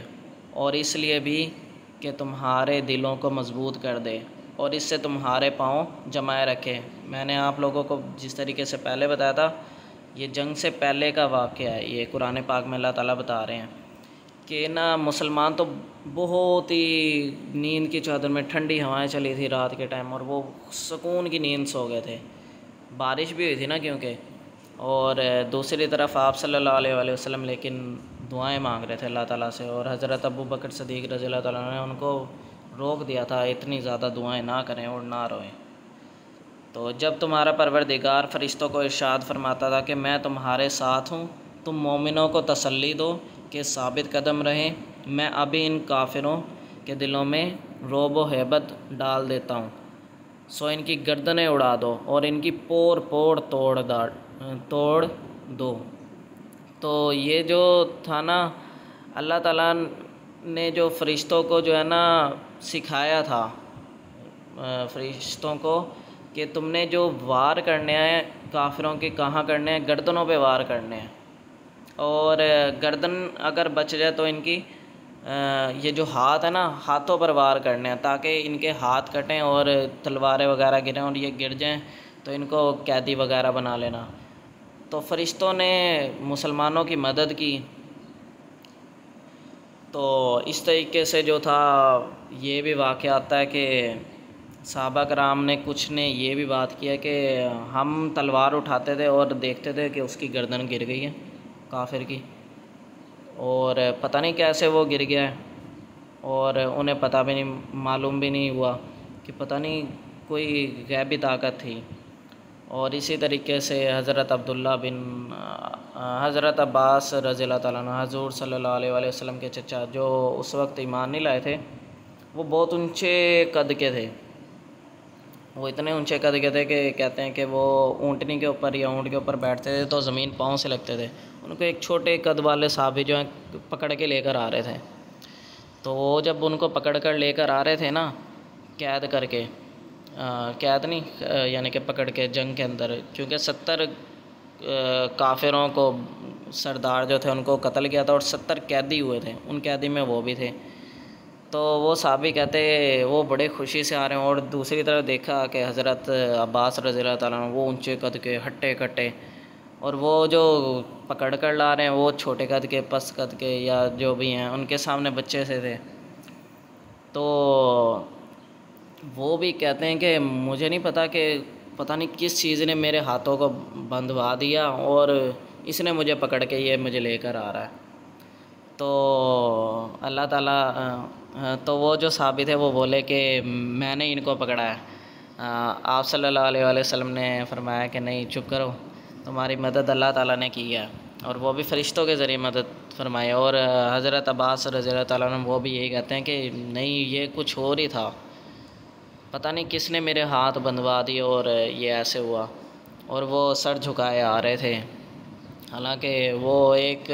اور اس لیے بھی کہ تمہارے دلوں کو مضبوط کر دے اور اس سے تمہارے پاؤں جمائے رکھے۔ میں نے آپ لوگوں کو جس طریقے سے پہلے بتایا تھا، یہ جنگ سے پہلے کا واقعہ ہے، یہ قرآن پاک میں اللہ تعالیٰ بتا رہے ہیں کہ نا مسلمان تو بہت ہی نیند کی چادر میں، ٹھنڈی ہوائیں چلی تھی رات کے ٹائم اور وہ سکون کی نیند سو گئے تھے، بارش بھی ہوئی تھی نا کیونکہ، اور دوسری طرف آپ صلی اللہ علیہ وآلہ وسلم لیکن دعائیں مانگ رہے تھے اللہ تعالیٰ سے، اور حضرت ابو بکر صدیق رضی اللہ تعالیٰ نے ان کو روک دیا تھا اتنی زیادہ دعائیں نہ کریں اور نہ روئیں۔ تو جب تمہارا پروردگار فرشتوں کو ارشاد فرماتا تھا کہ میں تمہارے ساتھ ہوں، تم مومنوں کو تسلی دو کہ ثابت قدم رہیں، میں ابھی ان کافروں کے دلوں میں رعب و ہیبت ڈال دیتا ہوں، سو ان کی گردنیں اڑا دو اور ان کی پور پور توڑ دو۔ تو یہ جو تھا نا، اللہ تعالیٰ نے جو فرشتوں کو جو ہے نا سکھایا تھا فرشتوں کو کہ تم نے جو وار کرنے ہیں کافروں کے کہاں کرنے ہیں، گردنوں پہ وار کرنے ہیں، اور گردن اگر بچ جائے تو ان کی یہ جو ہاتھ ہے نا، ہاتھوں پر وار کرنے ہیں تاکہ ان کے ہاتھ کٹیں اور تلواریں وغیرہ گریں اور یہ گر جائیں تو ان کو قیدی وغیرہ بنا لینا۔ تو فرشتوں نے مسلمانوں کی مدد کی۔ تو اس طریقے سے جو تھا یہ بھی واقعہ آتا ہے کہ صحابہ کرام نے کچھ نے یہ بھی بات کیا کہ ہم تلوار اٹھاتے تھے اور دیکھتے تھے کہ اس کی گردن گر گئی ہے کافر کی، اور پتہ نہیں کیسے وہ گر گیا ہے، اور انہیں پتہ بھی نہیں، معلوم بھی نہیں ہوا کہ پتہ نہیں کوئی غیبی طاقت تھی۔ اور اسی طریقے سے حضرت عباس رضی اللہ تعالیٰ عنہ، حضور صلی اللہ علیہ وآلہ وسلم کے چچا، جو اس وقت ایمان نہیں لائے تھے، وہ بہت اونچے قد کے تھے، وہ اتنے اونچے قد کے تھے کہ کہتے ہیں کہ وہ اونٹنی کے اوپر یا اونٹ کے اوپر بیٹھتے تھے تو زمین پاؤں سے لگتے تھے۔ ان کو ایک چھوٹے قد والے صحابی جو ہیں پکڑ کے لے کر آ رہے تھے، تو وہ جب ان کو پکڑ کر لے کر آ رہے تھے نا، قید کر کے، قید نہیں یعنی کہ پکڑ کے جنگ کے اندر، کیونکہ 70 کافروں کو سردار جو تھے ان کو قتل کیا تھا اور 70 قیدی ہوئے تھے، ان قیدی میں وہ بھی تھے۔ تو وہ صحابی کہتے وہ بڑے خوشی سے آ رہے ہیں، اور دوسری طرف دیکھا کہ حضرت عباس رضی اللہ تعالیٰ عنہ وہ اونچے قد کے ہٹے کٹے، اور وہ جو پکڑ کر لا رہے ہیں وہ چھوٹے قد کے، پس قد کے یا جو بھی ہیں، ان کے سامنے بچے سے تھے۔ تو وہ بھی کہتے ہیں کہ مجھے نہیں پتہ کہ پتہ نہیں کس چیز نے میرے ہاتھوں کو بندھوا دیا اور اس نے مجھے پکڑ کے یہ مجھے لے کر آ رہا ہے۔ تو اللہ تعالیٰ تو وہ جو صحابی تھے وہ بولے کہ میں نے ان کو پکڑا ہے۔ آپ صلی اللہ علیہ وآلہ وسلم نے فرمایا کہ نہیں، چپ کرو، تمہاری مدد اللہ تعالیٰ نے کی ہے، اور وہ بھی فرشتوں کے ذریعے مدد فرمائی۔ اور حضرت عباس رضی اللہ تعالیٰ عنہ وہ بھی یہی کہتے ہیں کہ نہیں، یہ کچھ اور ہی تھا، پتہ نہیں کس نے میرے ہاتھ بندھوا دیے اور یہ ایسے ہوا، اور وہ سر جھکائے آ رہے تھے۔ حالانکہ وہ ایک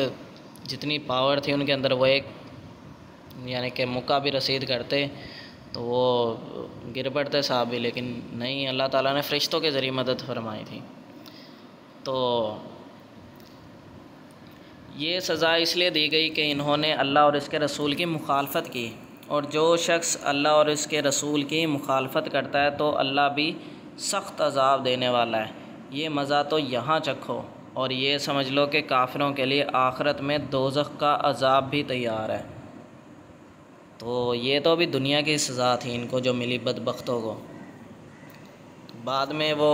جتنی پاور تھی ان کے اندر، وہ ایک یعنی کہ مکہ بھی رسید کرتے تو وہ گر پڑتے صحابی، لیکن نہیں، اللہ تعالیٰ نے فرشتوں کے ذریعے مدد فرمائی تھی۔ تو یہ سزا اس لیے دی گئی کہ انہوں نے اللہ اور اس کے رسول کی مخالفت کی، اور جو شخص اللہ اور اس کے رسول کی مخالفت کرتا ہے تو اللہ بھی سخت عذاب دینے والا ہے۔ یہ مزہ تو یہاں چکھو، اور یہ سمجھ لو کہ کافروں کے لیے آخرت میں دوزخ کا عذاب بھی تیار ہے۔ تو یہ تو ابھی دنیا کی سزا تھی ان کو جو ملی بدبختوں کو۔ بعد میں وہ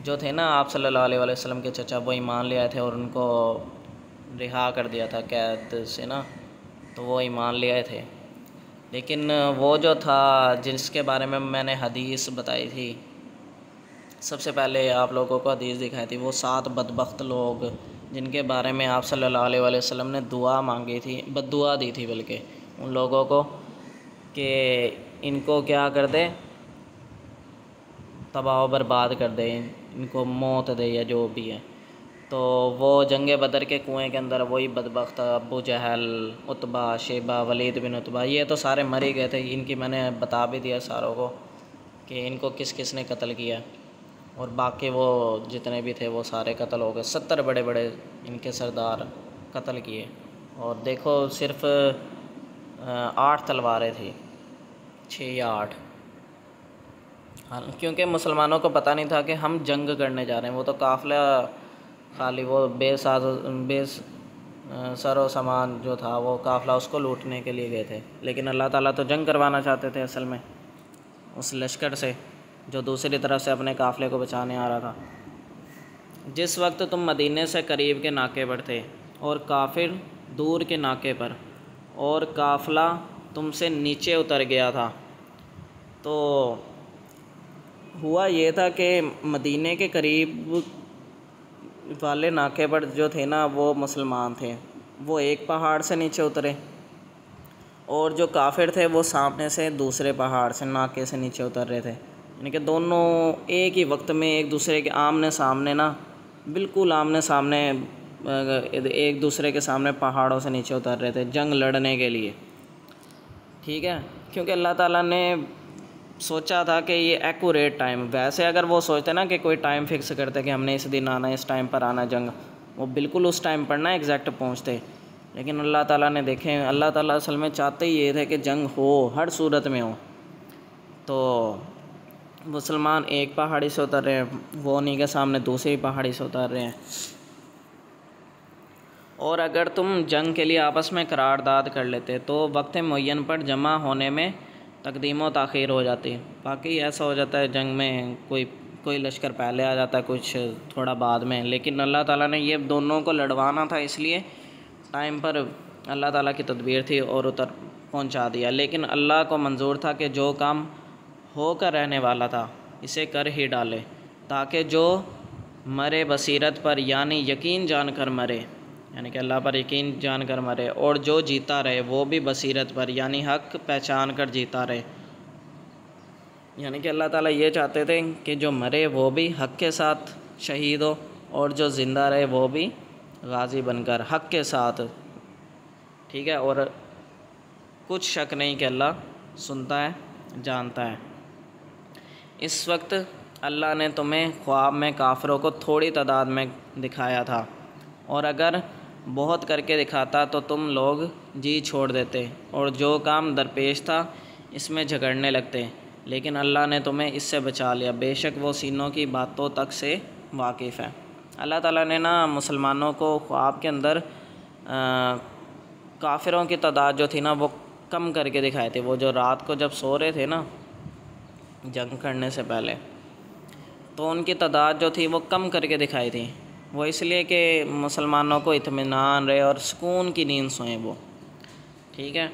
جو تھے نا آپ صلی اللہ علیہ وسلم کے چچا، وہ ایمان لے آئے تھے اور ان کو رہا کر دیا تھا قید سے نا، تو وہ ایمان لے آئے تھے۔ لیکن وہ جو تھا جس کے بارے میں نے حدیث بتائی تھی، سب سے پہلے آپ لوگوں کو حدیث دکھائی تھی، وہ 7 بدبخت لوگ جن کے بارے میں آپ صلی اللہ علیہ وسلم نے دعا مانگی تھی، بد دعا دی تھی بلکہ ان لوگوں کو کہ ان کو کیا کر دے، تباہ و برباد کر دے، ان کو موت دے یا جو بھی ہے۔ تو وہ جنگ بدر کے کنویں کے اندر وہی بدبخت ابو جہل، عتبہ، شیبہ، ولید بن عتبہ، یہ تو سارے مر ہی گئے تھے۔ ان کی میں نے بتا بھی دیا ساروں کو کہ ان کو کس کس نے قتل کیا، اور باقی وہ جتنے بھی تھے وہ سارے قتل ہو گئے۔ 70 بڑے بڑے ان کے سردار قتل کیے، اور دیکھو صرف 8 تلواریں تھیں، 6 یا 8، کیونکہ مسلمانوں کو پتہ نہیں تھا کہ ہم جنگ کرنے جا رہے ہیں۔ وہ تو قافلہ خالی وہ بے سر و سامان جو تھا وہ قافلہ اس کو لوٹنے کے لیے گئے تھے، لیکن اللہ تعالیٰ تو جنگ کروانا چاہتے تھے اصل میں اس لشکر سے جو دوسری طرف سے اپنے قافلے کو بچانے آ رہا تھا۔ جس وقت تم مدینے سے قریب کے ناکے پر تھے اور کافر دور کے ناکے پر، اور قافلہ تم سے نیچے اتر گیا تھا، تو ہوا یہ تھا کہ مدینے کے قریب والے ناکے پر جو تھے نا وہ مسلمان تھے، وہ ایک پہاڑ سے نیچے اترے، اور جو کافر تھے وہ سامنے سے دوسرے پہاڑ سے ناکے سے نیچے اتر رہے تھے، یعنی کہ دونوں ایک ہی وقت میں ایک دوسرے کے آمنے سامنے نا، بالکل آمنے سامنے ایک دوسرے کے سامنے پہاڑوں سے نیچے اتر رہے تھے جنگ لڑنے کے لیے، ٹھیک ہے، کیونکہ اللہ تعالیٰ نے سوچا تھا کہ یہ ایکوریٹ ٹائم، ویسے اگر وہ سوچتے نا کہ کوئی ٹائم فکس کرتے کہ ہم نے اس دن آنا ہے، اس ٹائم پر آنا جنگ، وہ بالکل اس ٹائم پر نا ایگزیکٹ پہنچتے، لیکن اللہ تعالیٰ نے دیکھیں، اللہ تعالیٰ اصل میں چاہتے ہی یہ تھے کہ جنگ ہو، ہر صورت میں ہو۔ تو مسلمان ایک پہاڑی سے اتر رہے ہیں، وہ انہیں کے سامنے دوسری پہاڑی سے اتر رہے ہیں، اور اگر تم جنگ کے لیے آپس میں قرارداد کر لیتے تو وقت معین پر جمع ہونے میں تقدیم و تاخیر ہو جاتی۔ باقی ایسا ہو جاتا ہے جنگ میں کوئی لشکر پہلے آ جاتا ہے، کچھ تھوڑا بعد میں، لیکن اللہ تعالیٰ نے یہ دونوں کو لڑوانا تھا، اس لیے ٹائم پر اللہ تعالیٰ کی تدبیر تھی اور پہنچا دیا۔ لیکن اللہ کو منظور تھا کہ جو کام ہو کر رہنے والا تھا اسے کر ہی ڈالے، تاکہ جو مرے بصیرت پر یعنی یقین جان کر مرے، یعنی کہ اللہ پر یقین جان کر مرے، اور جو جیتا رہے وہ بھی بصیرت پر یعنی حق پہچان کر جیتا رہے، یعنی کہ اللہ تعالیٰ یہ چاہتے تھے کہ جو مرے وہ بھی حق کے ساتھ شہید ہو، اور جو زندہ رہے وہ بھی غازی بن کر حق کے ساتھ، ٹھیک ہے، اور کچھ شک نہیں کہ اللہ سنتا ہے، جانتا ہے۔ اس وقت اللہ نے تمہیں خواب میں کافروں کو تھوڑی تعداد میں دکھایا تھا، اور اگر بہت کر کے دکھاتا تو تم لوگ جی چھوڑ دیتے اور جو کام درپیش تھا اس میں جھگڑنے لگتے، لیکن اللہ نے تمہیں اس سے بچا لیا، بے شک وہ سینوں کی باتوں تک سے واقف ہے۔ اللہ تعالیٰ نے نا مسلمانوں کو خواب کے اندر کافروں کی تعداد جو تھی نا وہ کم کر کے دکھائے تھے، وہ جو رات کو جب سو رہے تھے نا جنگ کرنے سے پہلے، تو ان کی تعداد جو تھی وہ کم کر کے دکھائی تھی، وہ اس لیے کہ مسلمانوں کو اطمینان رہے اور سکون کی نیند سوئیں وہ، ٹھیک ہے۔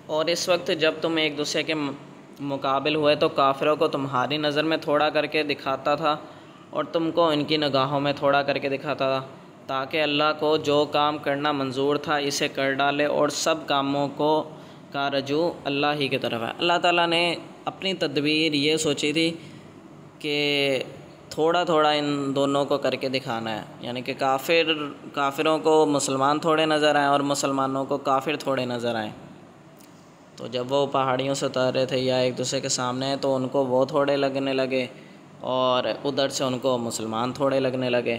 اور اس وقت جب تم ایک دوسرے کے مقابل ہوئے تو کافروں کو تمہاری نظر میں تھوڑا کر کے دکھاتا تھا اور تم کو ان کی نگاہوں میں تھوڑا کر کے دکھاتا تھا، تاکہ اللہ کو جو کام کرنا منظور تھا اسے کر ڈالے، اور سب کاموں کا رجوع اللہ ہی کی طرف ہے۔ اللہ تعالیٰ نے اپنی تدبیر یہ سوچی تھی کہ تھوڑا تھوڑا ان دونوں کو کر کے دکھانا ہے، یعنی کہ کافروں کو مسلمان تھوڑے نظر آئیں اور مسلمانوں کو کافر تھوڑے نظر آئیں۔ تو جب وہ پہاڑیوں سے اتر رہے تھے یا ایک دوسرے کے سامنے، تو ان کو وہ تھوڑے لگنے لگے اور ادھر سے ان کو مسلمان تھوڑے لگنے لگے۔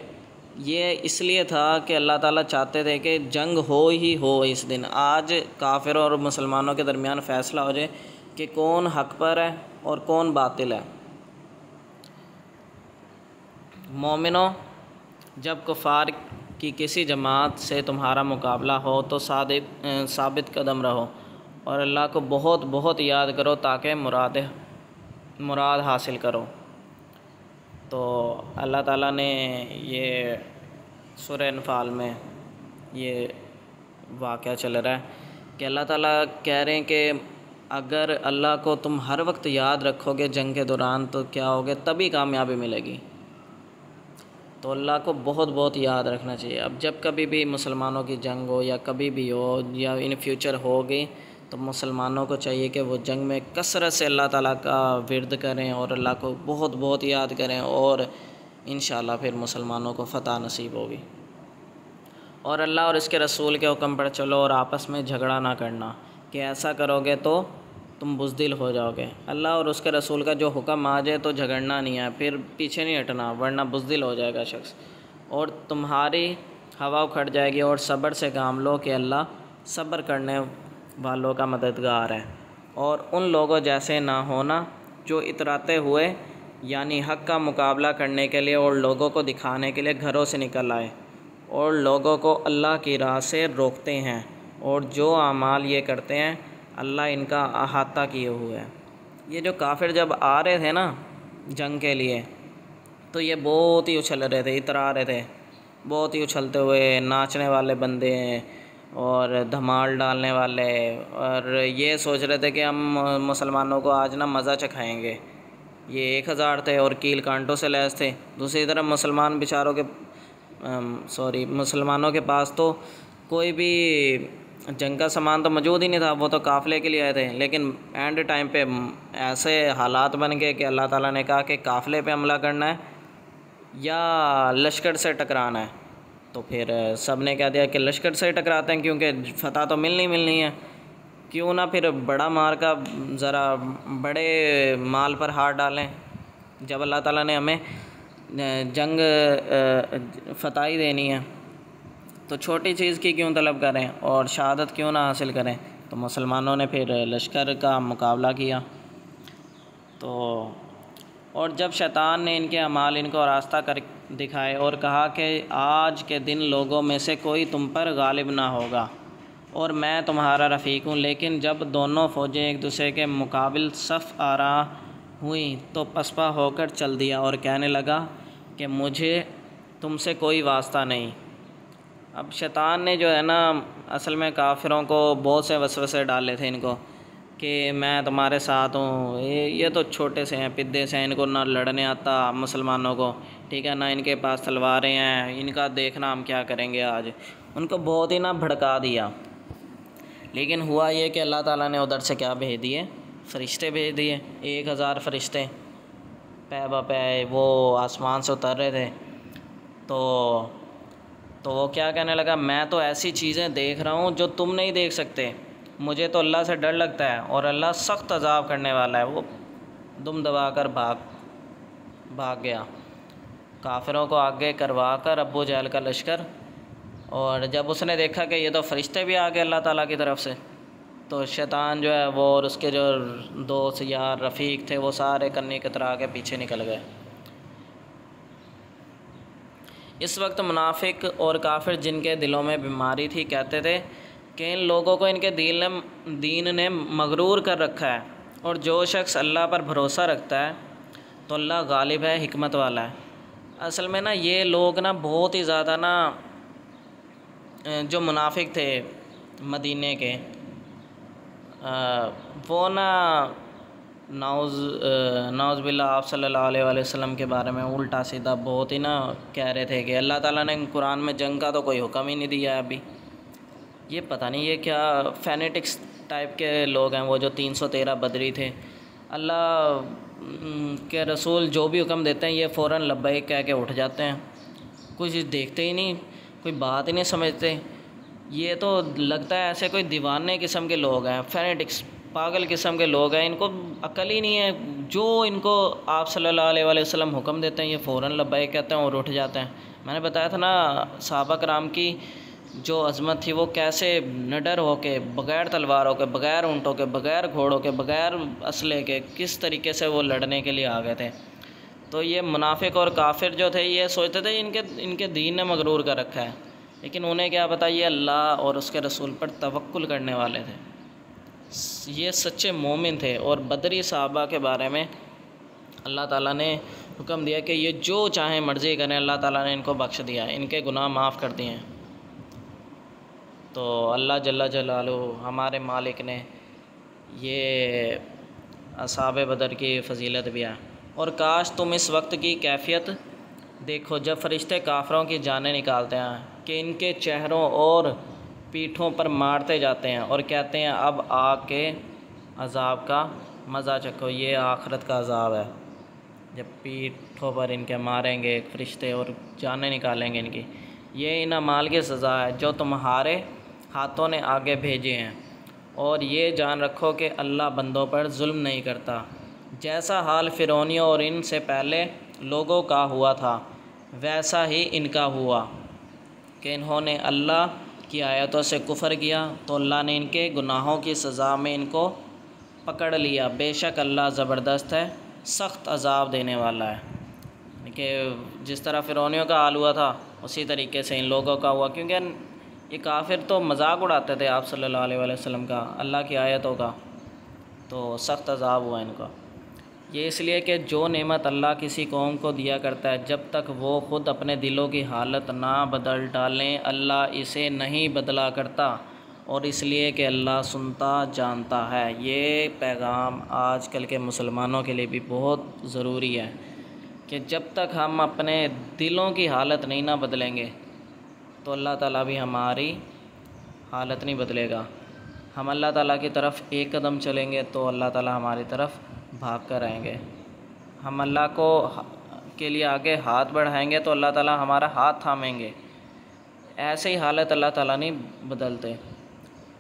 یہ اس لیے تھا کہ اللہ تعالیٰ چاہتے تھے کہ جنگ ہی ہو اس دن، آج کافروں اور مسلمانوں کے درمیان فیصلہ ہو جائے کہ کون حق پر ہے اور کون باطل ہے۔ مومنوں، جب کفار کی کسی جماعت سے تمہارا مقابلہ ہو تو ثابت قدم رہو اور اللہ کو بہت بہت یاد کرو تاکہ مراد حاصل کرو۔ تو اللہ تعالیٰ نے یہ سورہ انفال میں یہ واقعہ چل رہا ہے کہ اللہ تعالیٰ کہہ رہے ہیں کہ اگر اللہ کو تم ہر وقت یاد رکھو گے جنگ کے دوران تو کیا ہوگے، تبھی کامیابی ملے گی۔ تو اللہ کو بہت بہت یاد رکھنا چاہیے۔ اب جب کبھی بھی مسلمانوں کی جنگ ہو یا کبھی بھی ہو یا ان فیوچر ہوگی، تو مسلمانوں کو چاہیے کہ وہ جنگ میں کثرت سے اللہ تعالیٰ کا ورد کریں اور اللہ کو بہت بہت یاد کریں، اور انشاءاللہ پھر مسلمانوں کو فتح نصیب ہوگی۔ اور اللہ اور اس کے رسول کے حکم پر چلو اور آپس میں جھگڑا نہ کرنا، کہ ایسا کرو گے تو تم بزدل ہو جاؤ گے۔ اللہ اور اس کے رسول کا جو حکم آ جائے تو جھگڑنا نہیں ہے، پھر پیچھے نہیں ہٹنا، ورنہ بزدل ہو جائے گا شخص، اور تمہاری ہوا اکھڑ جائے گی۔ اور صبر سے کام لو کہ اللہ صبر کرنے والوں کا مددگار ہے۔ اور ان لوگوں جیسے نہ ہونا جو اتراتے ہوئے، یعنی حق کا مقابلہ کرنے کے لیے اور لوگوں کو دکھانے کے لیے گھروں سے نکل آئے اور لوگوں کو اللہ کی راہ سے روکتے ہیں، اور جو اعمال یہ کرتے ہیں اللہ ان کا احاطہ کیے ہوئے ہے۔ یہ جو کافر جب آ رہے تھے نا جنگ کے لیے، تو یہ بہت ہی اچھل رہے تھے، اترا رہے تھے، بہت ہی اچھلتے ہوئے، ناچنے والے بندے ہیں اور دھمال ڈالنے والے، اور یہ سوچ رہے تھے کہ ہم مسلمانوں کو آج نا مزہ چکھائیں گے۔ یہ 1000 تھے اور کیل کانٹوں سے لیس تھے۔ دوسری طرف مسلمانوں کے پاس تو کوئی بھی جنگ کا سامان تو موجود ہی نہیں تھا، وہ تو قافلے کے لیے آئے تھے، لیکن اینڈ ٹائم پہ ایسے حالات بن گئے کہ اللہ تعالیٰ نے کہا کہ قافلے پہ حملہ کرنا ہے یا لشکر سے ٹکرانا ہے۔ تو پھر سب نے کہہ دیا کہ لشکر سے ٹکراتے ہیں، کیونکہ فتح تو ملنی ہے، کیوں نہ پھر بڑا مار کا ذرا بڑے مال پر ہاتھ ڈالیں، جب اللہ تعالیٰ نے ہمیں جنگ فتح ہی دینی ہے تو چھوٹی چیز کی کیوں طلب کریں اور شہادت کیوں نہ حاصل کریں۔ تو مسلمانوں نے پھر لشکر کا مقابلہ کیا۔ اور جب شیطان نے ان کے اعمال ان کو راستہ کر دکھائے اور کہا کہ آج کے دن لوگوں میں سے کوئی تم پر غالب نہ ہوگا اور میں تمہارا رفیق ہوں، لیکن جب دونوں فوجیں ایک دوسرے کے مقابل صف آرا ہوئیں تو پسپا ہو کر چل دیا اور کہنے لگا کہ مجھے تم سے کوئی واسطہ نہیں۔ اب شیطان نے جو ہے نا اصل میں کافروں کو بہت سے وسوسے ڈالے تھے ان کو کہ میں تمہارے ساتھ ہوں، یہ تو چھوٹے سے ہیں، پدے سے ہیں، ان کو نہ لڑنے آتا مسلمانوں کو، ٹھیک ہے، نہ ان کے پاس تلواریں ہیں، ان کا دیکھنا ہم کیا کریں گے آج۔ ان کو بہت ہی نہ بھڑکا دیا۔ لیکن ہوا یہ کہ اللہ تعالیٰ نے ادھر سے کیا بھیج دیے، فرشتے بھیج دیے، 1000 فرشتے پے بہ پے وہ آسمان سے اتر رہے تھے۔ تو وہ کیا کہنے لگا، میں تو ایسی چیزیں دیکھ رہا ہوں جو تم نہیں دیکھ سکتے، مجھے تو اللہ سے ڈر لگتا ہے اور اللہ سخت عذاب کرنے والا ہے۔ وہ دم دبا کر بھاگ گیا، کافروں کو آگے کروا کر ابو جہل کا لشکر۔ اور جب اس نے دیکھا کہ یہ تو فرشتے بھی آ گئے اللہ تعالیٰ کی طرف سے، تو شیطان جو ہے وہ اور اس کے جو دوست یار رفیق تھے وہ سارے کنی کترا کے پیچھے نکل گئے۔ اس وقت منافق اور کافر جن کے دلوں میں بیماری تھی کہتے تھے کہ ان لوگوں کو ان کے دین نے مغرور کر رکھا ہے، اور جو شخص اللہ پر بھروسہ رکھتا ہے تو اللہ غالب ہے، حکمت والا ہے۔ اصل میں نا یہ لوگ نا بہت ہی زیادہ نا جو منافق تھے مدینے کے، وہ نا نعوذ باللہ آپ صلی اللہ علیہ وآلہ وسلم کے بارے میں الٹا سیدھا بہت ہی نا کہہ رہے تھے کہ اللہ تعالیٰ نے قرآن میں جنگ کا تو کوئی حکم ہی نہیں دیا ہے ابھی۔ یہ پتہ نہیں یہ کیا فینیٹکس ٹائپ کے لوگ ہیں، وہ جو 313 بدری تھے۔ اللہ کہ رسول جو بھی حکم دیتے ہیں یہ فوراً لبیک کہہ کے اٹھ جاتے ہیں، کوئی چیز دیکھتے ہی نہیں، کوئی بات ہی نہیں سمجھتے۔ یہ تو لگتا ہے ایسے کوئی دیوانے قسم کے لوگ ہیں، فینیٹکس، پاگل قسم کے لوگ ہیں، ان کو عقل ہی نہیں ہے۔ جو ان کو آپ صلی اللہ علیہ وآلہ وسلم حکم دیتے ہیں یہ فوراً لبیک کہتے ہیں اور اٹھ جاتے ہیں۔ میں نے بتایا تھا نا صحابہ کرام کی جو عظمت تھی، وہ کیسے نڈر ہو کے، بغیر تلواروں کے، بغیر اونٹوں کے، بغیر گھوڑوں کے، بغیر اسلحے کے، کس طریقے سے وہ لڑنے کے لیے آ گئے تھے۔ تو یہ منافق اور کافر جو تھے یہ سوچتے تھے ان کے دین نے مغرور کر رکھا ہے، لیکن انہیں کیا پتہ یہ اللہ اور اس کے رسول پر توکل کرنے والے تھے، یہ سچے مومن تھے۔ اور بدری صحابہ کے بارے میں اللہ تعالیٰ نے حکم دیا کہ یہ جو چاہیں مرضی کریں، اللہ تعالیٰ نے ان کو بخش دیا، ان کے گناہ معاف کر دیے ہیں۔ تو اللہ جل جلالہ ہمارے مالک نے یہ اصحاب بدر کی فضیلت بھی ہے۔ اور کاش تم اس وقت کی کیفیت دیکھو جب فرشتے کافروں کی جانیں نکالتے ہیں کہ ان کے چہروں اور پیٹھوں پر مارتے جاتے ہیں اور کہتے ہیں اب آگ کے عذاب کا مزہ چکھو، یہ آخرت کا عذاب ہے۔ جب پیٹھوں پر ان کے ماریں گے فرشتے اور جانیں نکالیں گے ان کی، یہ ان اعمال کی سزا ہے جو تمہارے ہاتھوں نے آگے بھیجے ہیں، اور یہ جان رکھو کہ اللہ بندوں پر ظلم نہیں کرتا۔ جیسا حال فرعونیوں اور ان سے پہلے لوگوں کا ہوا تھا ویسا ہی ان کا ہوا کہ انہوں نے اللہ کی آیتوں سے کفر کیا تو اللہ نے ان کے گناہوں کی سزا میں ان کو پکڑ لیا۔ بے شک اللہ زبردست ہے، سخت عذاب دینے والا ہے۔ کہ جس طرح فرعونیوں کا حال ہوا تھا اسی طریقے سے ان لوگوں کا ہوا، کیونکہ یہ کافر تو مذاق اڑاتے تھے آپ صلی اللہ علیہ وآلہ وسلم کا، اللہ کی آیتوں کا، تو سخت عذاب ہوا ان کا۔ یہ اس لیے کہ جو نعمت اللہ کسی قوم کو دیا کرتا ہے جب تک وہ خود اپنے دلوں کی حالت نہ بدل ڈالیں اللہ اسے نہیں بدلا کرتا، اور اس لیے کہ اللہ سنتا جانتا ہے۔ یہ پیغام آج کل کے مسلمانوں کے لیے بھی بہت ضروری ہے کہ جب تک ہم اپنے دلوں کی حالت نہیں نہ بدلیں گے تو اللہ تعالیٰ بھی ہماری حالت نہیں بدلے گا۔ ہم اللہ تعالیٰ کی طرف ایک قدم چلیں گے تو اللہ تعالیٰ ہماری طرف بھاگ کر آئیں گے۔ ہم اللہ کو کے لیے آگے ہاتھ بڑھائیں گے تو اللہ تعالیٰ ہمارا ہاتھ تھامیں گے۔ ایسے ہی حالت اللہ تعالیٰ نہیں بدلتے۔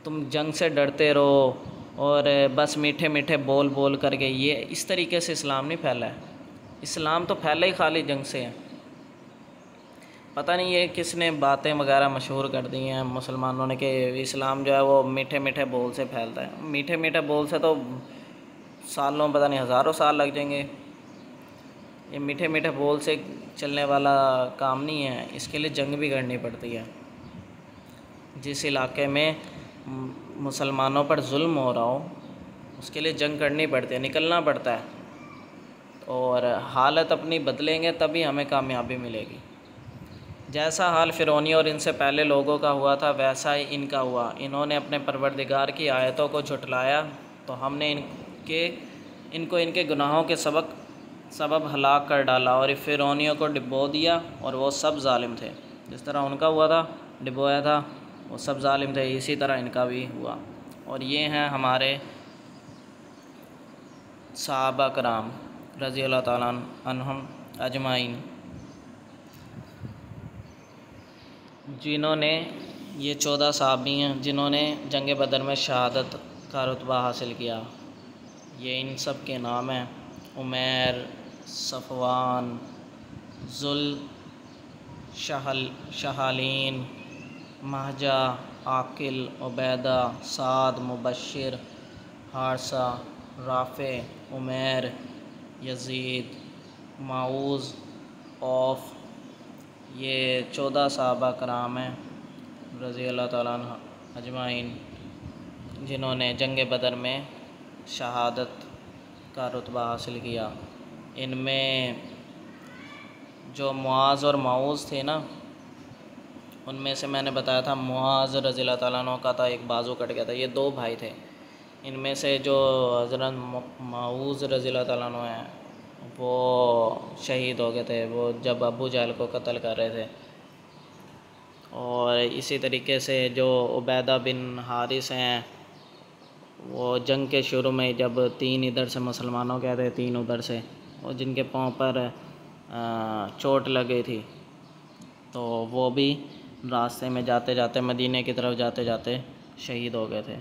تم جنگ سے ڈرتے رہو اور بس میٹھے میٹھے بول بول کر کے، یہ اس طریقے سے اسلام نہیں پھیلا ہے۔ اسلام تو پھیلا ہی خالی جنگ سے ہے۔ پتہ نہیں یہ کس نے باتیں وغیرہ مشہور کر دی ہیں مسلمانوں نے کہ اسلام جو ہے وہ میٹھے میٹھے بول سے پھیلتا ہے۔ میٹھے میٹھے بول سے تو سالوں، پتہ نہیں ہزاروں سال لگ جائیں گے۔ یہ میٹھے میٹھے بول سے چلنے والا کام نہیں ہے، اس کے لیے جنگ بھی کرنی پڑتی ہے۔ جس علاقے میں مسلمانوں پر ظلم ہو رہا ہو اس کے لیے جنگ کرنی پڑتی ہے، نکلنا پڑتا ہے، اور حالت اپنی بدلیں گے تبھی ہمیں کامیابی ملے گی۔ جیسا حال فرعونی اور ان سے پہلے لوگوں کا ہوا تھا ویسا ہی ان کا ہوا۔ انہوں نے اپنے پروردگار کی آیتوں کو جھٹلایا تو ہم نے ان کو ان کے گناہوں کے سبب ہلاک کر ڈالا، اور فرعونیوں کو ڈبو دیا اور وہ سب ظالم تھے۔ جس طرح ان کا ہوا تھا، ڈبویا تھا، وہ سب ظالم تھے، اسی طرح ان کا بھی ہوا۔ اور یہ ہیں ہمارے صحابہ کرام رضی اللہ تعالیٰ عنہم اجمعین، جنہوں نے یہ 14 صحابی ہیں جنہوں نے جنگ بدر میں شہادت کا رتبہ حاصل کیا۔ یہ ان سب کے نام ہیں: عمیر، صفوان، شہالین، مہجہ، عاقل، عبیدہ، سعد، مبشر، حارثہ، رافع، عمیر، یزید، معوذ، عوف۔ یہ 14 صحابہ کرام ہیں رضی اللہ تعالیٰ عنہ اجمعین جنہوں نے جنگ بدر میں شہادت کا رتبہ حاصل کیا۔ ان میں جو معاذ اور معوذ تھے نا، ان میں سے میں نے بتایا تھا معاذ رضی اللہ تعالیٰ عنہ کا تھا ایک بازو کٹ گیا تھا، یہ 2 بھائی تھے۔ ان میں سے جو حضرت معوذ رضی اللہ تعالیٰ عنہ ہیں وہ شہید ہو گئے تھے، وہ جب ابو جہل کو قتل کر رہے تھے۔ اور اسی طریقے سے جو عبیدہ بن حارث ہیں وہ جنگ کے شروع میں جب 3 ادھر سے مسلمانوں کے آتے 3 ادھر سے، اور جن کے پاؤں پر چوٹ لگی تھی، تو وہ بھی راستے میں جاتے جاتے مدینے کی طرف جاتے جاتے شہید ہو گئے تھے۔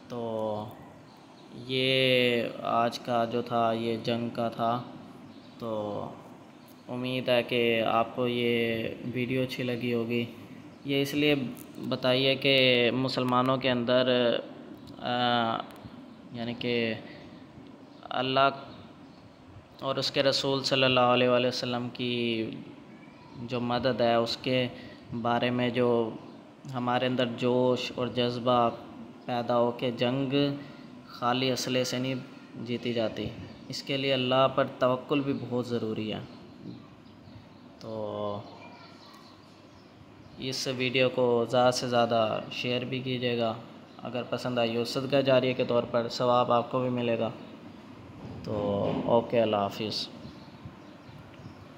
تو یہ آج کا جو تھا یہ جنگ کا تھا۔ تو امید ہے کہ آپ کو یہ ویڈیو اچھی لگی ہوگی۔ یہ اس لیے بتائیے کہ مسلمانوں کے اندر یعنی کہ اللہ اور اس کے رسول صلی اللہ علیہ وآلہ وسلم کی جو مدد ہے اس کے بارے میں جو ہمارے اندر جوش اور جذبہ پیدا ہو کہ جنگ خالی اسلحے سے نہیں جیتی جاتی، اس کے لیے اللہ پر توکل بھی بہت ضروری ہے۔ تو اس ویڈیو کو زیادہ سے زیادہ شیئر بھی کیجیے گا، اگر پسند آئی ہو صدقہ جاریہ کے طور پر ثواب آپ کو بھی ملے گا۔ تو اوکے، اللہ حافظ۔